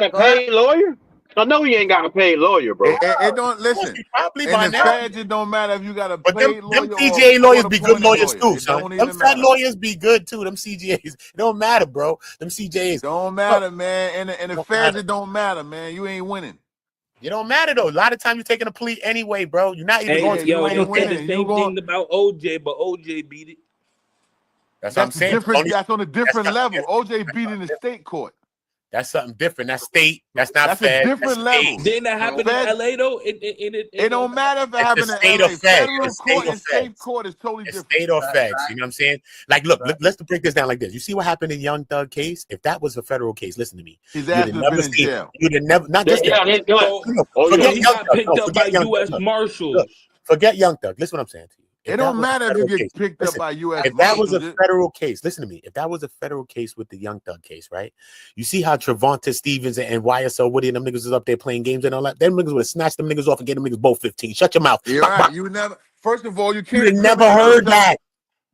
a paid lawyer? I know he ain't got a paid lawyer, bro. It don't listen. Probably in the feds, it don't matter if you got a paid lawyer. Them CGA lawyers be good lawyers too, son. Them fat lawyers be good too. Them CGAs, it don't matter, bro. Them CJs don't matter, man. In the feds, it don't matter, man. You ain't winning. It don't matter though. A lot of times you're taking a plea anyway, bro. You're not even going to. Yo, they said the same thing about OJ, but OJ beat it. That's what I'm saying. That's on a different level. OJ beat in the state court. That's something different. That's state. That's not Fed. A different level. Didn't that happen in LA though? It don't matter if it happened in LA. Federal court and state court is totally different. State or feds. You know what I'm saying? Like, look, let's break this down like this. You see what happened in Young Thug case? If that was a federal case, listen to me. His ass would have been in jail. You'd have never, not just that. He got picked up by U.S. Marshals. Forget Young Thug. Listen what I'm saying to you. It don't matter if you get picked up by U.S. If that was a federal case, listen to me. If that was a federal case with the Young Thug case, right? You see how Trevonta Stevens and YSL Woody and them niggas was up there playing games and all that? Them niggas would have snatched them niggas off and get them niggas both 15. Shut your mouth. You're right. You never. First of all, you can't. You never heard that.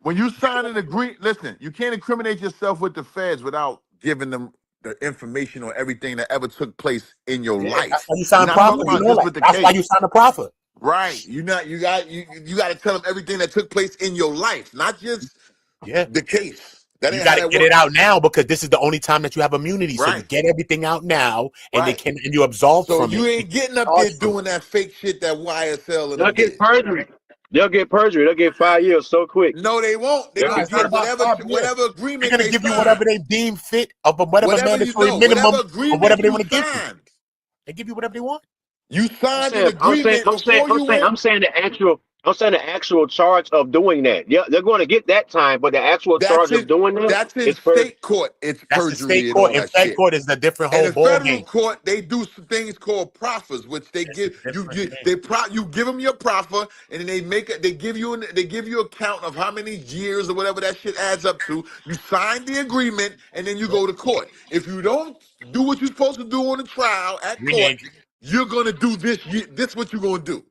When you sign an agreement, listen. You can't incriminate yourself with the feds without giving them the information on everything that ever took place in your Yeah, that's life. why you We're sign not profit. talking You about know, just like with the that's why case. you sign a profit. Right. You got to tell them everything that took place in your life, not just Yeah. the case. That You ain't got how to that get it works. out now because this is the only time that you have immunity. So you Right. get everything out now, and Right. and you absolve So from it. you ain't getting up there Charged from it. doing that fake shit that YSL and They'll them get did. perjury. They'll get perjury. They'll get 5 years so quick. No, they won't. They're They'll Nah, gonna get it's not get perjury. about whatever 5 years. They're agreement gonna they give you whatever sign. they deem fit, or whatever mandatory Whatever minimum, or agreement whatever they you want to give you. signed. They give you whatever they want. You I'm signed an saying, I'm saying, agreement I'm saying, before I'm you saying, went. I'm saying the actual charge of doing that. Yeah, they're going to get that time, but the actual That's charge of it. doing that That's in is perjury. state court. It's That's the state perjury and court, all and that Fed shit. court is a different And whole in ball federal game. court, they do some things called proffers, which they It's a give you. different thing. You give them your proffer, and then they give you a count of how many years or whatever that shit adds up to. You sign the agreement, and then you go to court. If you don't do what you're supposed to do on the trial at We court, ain't. you're gonna do this. This is what you're gonna do.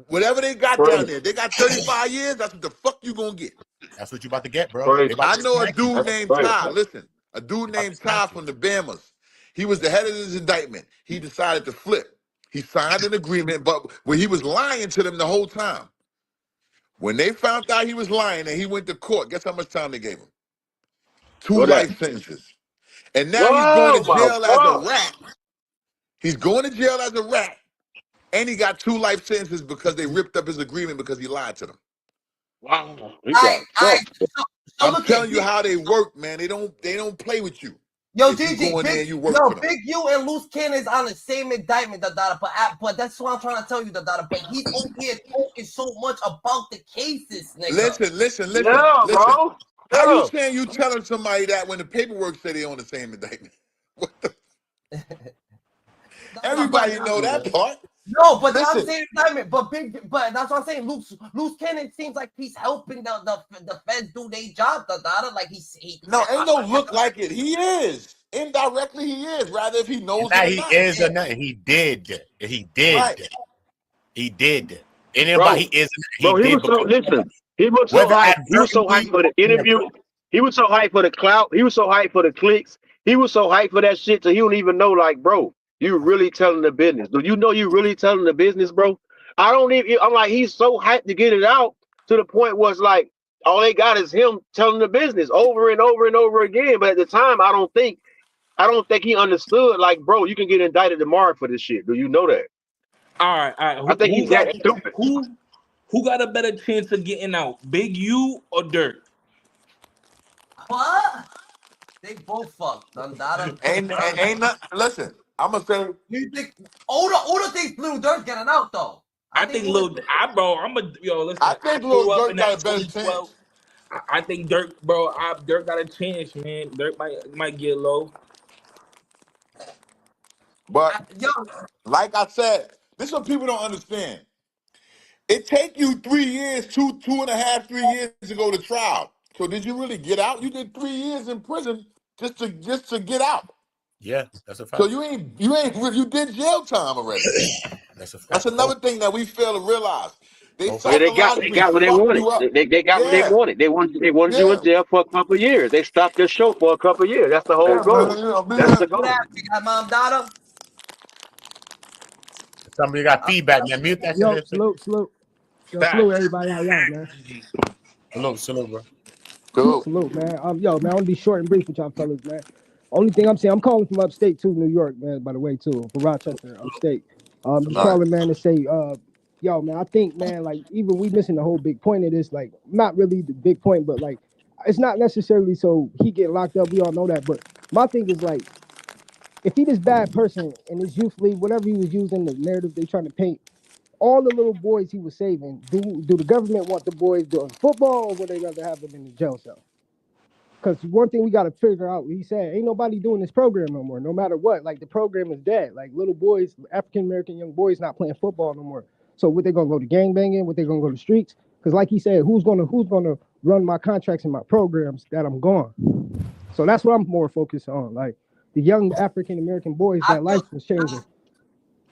Whatever they got down Perjury. there, they got 35 years. That's what the fuck you gonna get. That's what you about to get, bro. They Perjury. about I to know a smack you, dude bro. That's named perjury. Ty. Listen, a dude They about to named smack Ty you. from the Bamas. He was the head of this indictment. He decided to flip. He signed an agreement, but when he was lying to them the whole time. When they found out he was lying and he went to court, guess how much time they gave him? 2 What that? life sentences. And now he's going to Oh my jail as a God! rat. He's going to jail as a rat. And he got 2 life sentences because they ripped up his agreement because he lied to them. Wow, he got I fucked. so I'm look at telling you how they work, man. They don't play with you. yo If you GG go in there Big and you work for them. Big U and Loose Cannon is on the same indictment, but that's what I'm trying to tell you, but he's over here talking so much about the cases, nigga. Listen. Yeah, bro. How you Yeah. saying you telling somebody that when the paperwork say they on the same indictment? What the? Everybody know that part. No, but they're on the Listen, same indictment. But that's what I'm saying. Loose Cannon seems like he's helping the feds do their job. Like no, ain't no look like it. He is. Indirectly, he is. Rather if he And knows it now or he not. is or not. He did. He Right. did. He did. Bro, Anybody he is. He bro, he did. was so listen. He was so Whether hyped. He was so hyped advertently, for the interview. He was so hyped for the clout. He was so hyped for the clicks. He was so hyped for that shit. So he don't even know. Like, bro, you really telling the business? Do you know you really telling the business, bro? I don't even. I'm like, he's so hyped to get it out to the point where it's like all they got is him telling the business over and over and over again. But at the time, I don't think he understood. Like, bro, you can get indicted tomorrow for this shit. Do you know that? All right. I think he's that stupid. Who got a better chance of getting out, Big U or Dirk? What? They both fucked. Ain't nothing. Listen, I'm gonna say. You think Oda thinks Lil Durk getting out though? I think Listen. I think Lil grew up Durk in got that a better 2012. chance. I think Dirk, bro. Dirk got a chance, man. Dirk might get low. But yo. like I said, this is what people don't understand. It take you 3 years, 2.5, 3 years to go to trial. So did you really get out? You did 3 years in prison just to get out. Yeah, that's a fact. So you did jail time already. That's a fact. That's another thing that we fail to realize. They Oh, Yeah, they psychologically got what they fuck wanted. you up. They got what they Yeah, wanted. They wanted you in yeah. jail for a couple of years. They stopped their show for a couple of years. That's the whole Yeah, man. goal. You know, That's the Who goal. that? You got Mom Dada? somebody got feedback, man. Mute that Yo, shit. salute. Yo, salute Facts. everybody out y'all, man. Salute, bro. cool. Salute, man. Yo, man, I want to be short and brief with y'all fellas, man. Only thing I'm saying, I'm calling from upstate too, New York, man, by the way, too, for Rochester, upstate. Just All right. calling, man, to say, yo, man, I think, man, like, even we missing the whole big point of this, like, not really the big point, but, like, it's not necessarily so he get locked up. We all know that. But my thing is, like, if he this bad person in his youth league, whatever he was using, the narrative they trying to paint, all the little boys he was saving, do the government want the boys doing football or would they rather have them in the jail cell? Because one thing we got to figure out, he said, ain't nobody doing this program no more, no matter what. Like, the program is dead. Like, little boys, African-American young boys not playing football no more. So what they going to go to gangbanging? What they going to go to streets? Because like he said, who's gonna run my contracts and my programs that I'm gone? So that's what I'm more focused on. Like, the young African-American boys, that life is changing.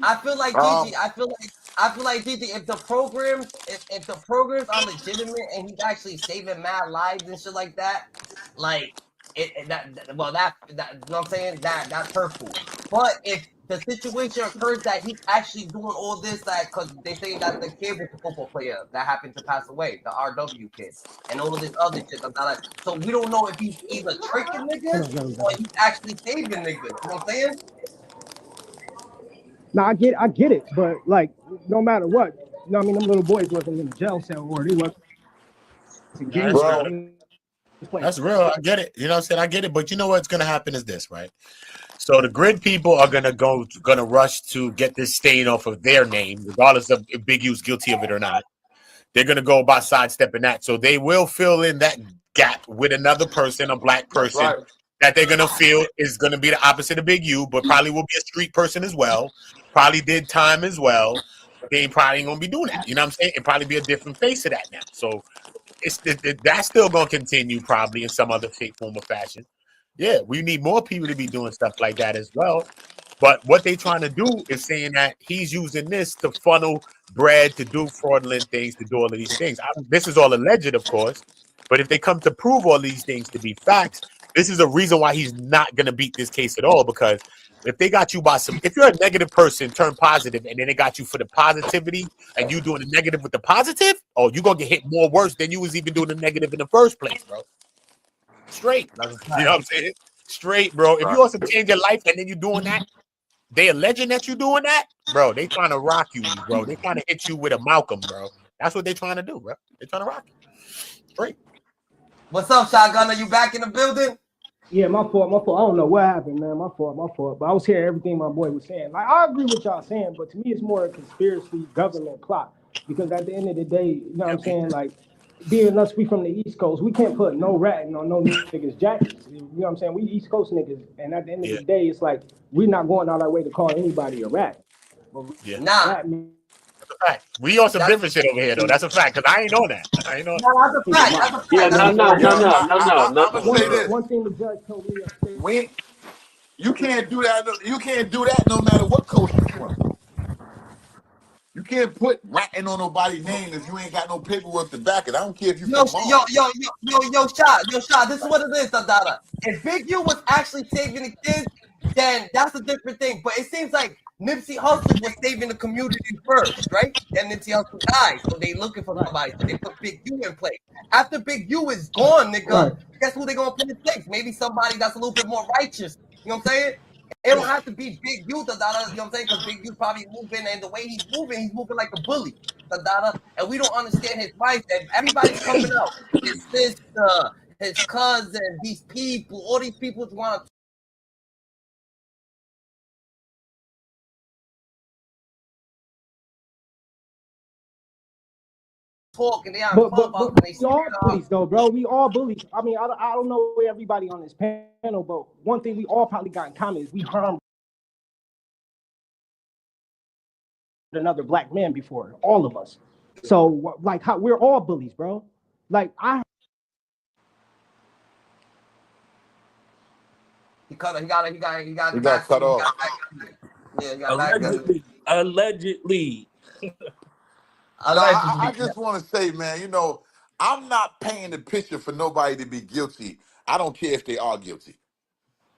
I feel like Gigi. I feel like Gigi. If the programs are legitimate and he's actually saving mad lives and shit like that, like well, that you know what I'm saying, that's hurtful. But if the situation occurs that he's actually doing all this, that because they saying that the kid was a football player that happened to pass away, the RW kid, and all of this other shit. So we don't know if he's either tricking niggas or he's actually saving niggas. You know what I'm saying? Now I get it, but like no matter what, you know what I mean, them little boys wasn't in the jail cell or they wasn't That's real. That's real. I get it. You know what I'm saying? I get it. But you know what's gonna happen is this, right? So the grid people are gonna rush to get this stain off of their name, regardless of if Big U's guilty of it or not. They're gonna go about sidestepping that. So they will fill in that gap with another person, a black person, that they're gonna feel is gonna be the opposite of Big U, but probably will be a street person as well. Probably did time as well. But they probably ain't gonna be doing that. You know what I'm saying? It'd probably be a different face of that now. So that's still gonna continue probably in some other shape, form, or fashion. Yeah, we need more people to be doing stuff like that as well. But what they trying to do is saying that he's using this to funnel bread, to do fraudulent things, to do all of these things. This is all alleged, of course. But if they come to prove all these things to be facts, this is a reason why he's not going to beat this case at all. Because if they got you by if you're a negative person, turn positive, and then they got you for the positivity, and you doing the negative with the positive, oh, you're going to get hit more worse than you was even doing the negative in the first place, bro. Straight. You know what I'm saying? Straight, bro. If you want to change your life and then you're doing that, they alleging that you're doing that, bro. They trying to rock you, bro. They trying to hit you with a Malcolm, bro. That's what they trying to do, bro. They trying to rock you. Straight. What's up, Shotgun? Are you back in the building? Yeah, my fault. I don't know what happened, man. My fault. But I was hearing everything my boy was saying. Like, I agree with y'all saying, but to me, it's more a conspiracy government plot. Because at the end of the day, you know what I'm saying? Like, being us, we from the East Coast, we can't put no ratting on no niggas' jackets. You know what I'm saying? We East Coast niggas. And at the end of the day, it's like, we're not going out our way to call anybody a rat. Nah. That's a fact. We on some different shit over here, though. That's a fact, because I ain't know that. I ain't know that. No, that's a fact. That's a fact. Yeah, I'm gonna say this. One thing the judge told me. You can't do that. You can't do that no matter what coast you're from. You can't put ratting on nobody's name if you ain't got no paperwork to back it. I don't care if you from Mars. Shot. This is what it is, Dada. If Big U was actually saving the kids, then that's a different thing. But it seems like Nipsey Hussle was saving the community first, right? Then Nipsey Hussle died, so they looking for somebody. So they put Big U in place. After Big U is gone, nigga, guess who they gonna put in place? Maybe somebody that's a little bit more righteous. You know what I'm saying? It don't have to be Big U, you know what I'm saying? Because Big U's probably moving, and the way he's moving like a bully, and we don't understand his mindset. Everybody's coming out. His sister, his cousin, these people, all these people want to talk, and they are but we all bullies, though, bro. We all bullies. I mean, I don't know everybody on this panel, but one thing we all probably got in common is we harmed another black man before, all of us. So, like, we're all bullies, bro. Like, he got cut off. Yeah, he got Allegedly. I just want to say, man, you know, I'm not painting the picture for nobody to be guilty. I don't care if they are guilty.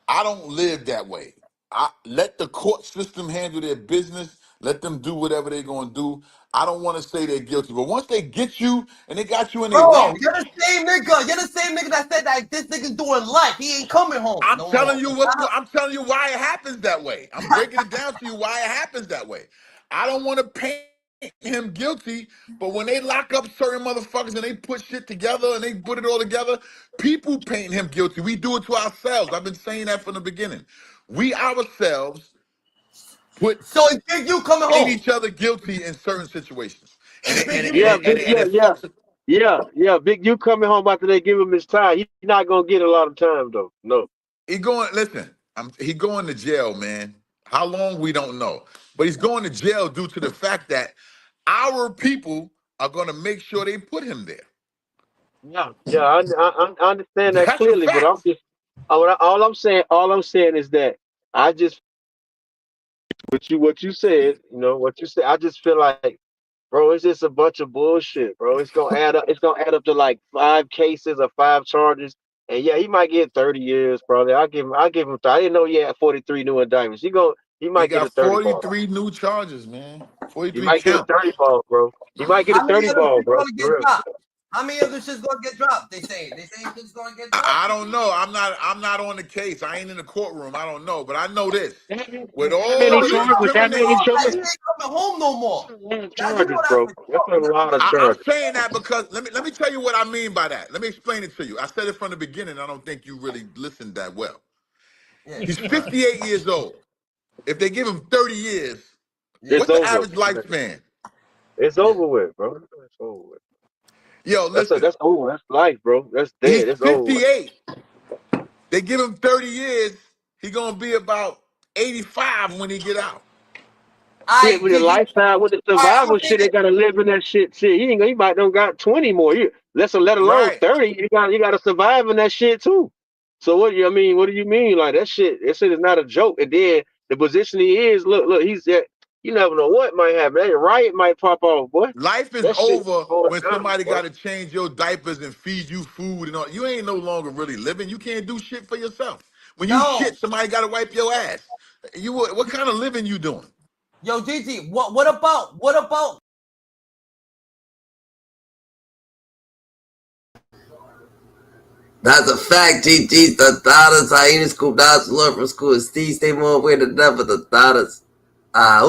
I don't live that way. I let the court system handle their business. Let them do whatever they're gonna do. I don't want to say they're guilty, but once they get you and they got you in their Bro, you're the same nigga. You're the same nigga that said that this nigga's doing life. He ain't coming home. I'm telling you why it happens that way. I'm breaking it down to you why it happens that way. I don't want to paint him guilty, but when they lock up certain motherfuckers and they put shit together and they put it all together, people paint him guilty. We do it to ourselves. I've been saying that from the beginning. We ourselves paint each other guilty in certain situations. Yeah. Big U coming home after they give him his time. He's not gonna get a lot of time though. No. He going to jail, man. How long we don't know, but he's going to jail due to the fact that our people are going to make sure they put him there. Yeah, I understand that clearly, but I'm just all I'm saying is that I just what you said, I just feel like, bro, it's just a bunch of bullshit, bro. It's gonna add up. It's gonna add up to like 5 cases or 5 charges, And yeah, he might get 30 years probably. I'll give him. I didn't know he had 43 new indictments. He He might get a got 30 ball. 43 new charges, man. He 43 might get a count. 30 ball, bro. He might get a How many 30 of them ball, shit's bro. gonna get For real. dropped? How many of them shit's gonna get dropped? They say shit's gonna get dropped. I don't know. I'm not on the case. I ain't in the courtroom. I don't know, but I know this. With That all many Yo, you the charges? know That many incriminating, that charges? he ain't coming home no more. That's a lot of Now you charges, know that bro. for That's sure. a lot of I'm charges. saying that because let me tell you what I mean by that. Let me explain it to you. I said it from the beginning. I don't think you really listened that well. Yeah. He's 58 years old. If they give him 30 years, Yeah. It's what's the over. average lifespan? It's Yeah. over with, bro. It's over with. Yo, listen, That's over. That's life, bro. That's he's dead. It's over with. 58. They give him 30 years, he gonna be about 85 when he get out. Shit, I with the Gigi. lifestyle, with the All right, I'm survival gonna say shit, they this. gotta live in that shit. Shit, he might don't got 20 more years. Let alone Right. 30. You gotta survive in that shit too. So what do you mean? What do you mean? Like that shit is not a joke. And then the position he is, look, he's at, you never know what might happen. That riot might pop off, boy. Life is That shit over going when down, somebody boy. got to change your diapers and feed you food and all. You ain't no longer really living. You can't do shit for yourself. When you No. shit, somebody got to wipe your ass. What kind of living you doing? Yo, Gigi, what about That's a fact, GG. The daughters, hyenas, scoop dogs, love from school. Steve, stay more away than never. The daughters. Ah,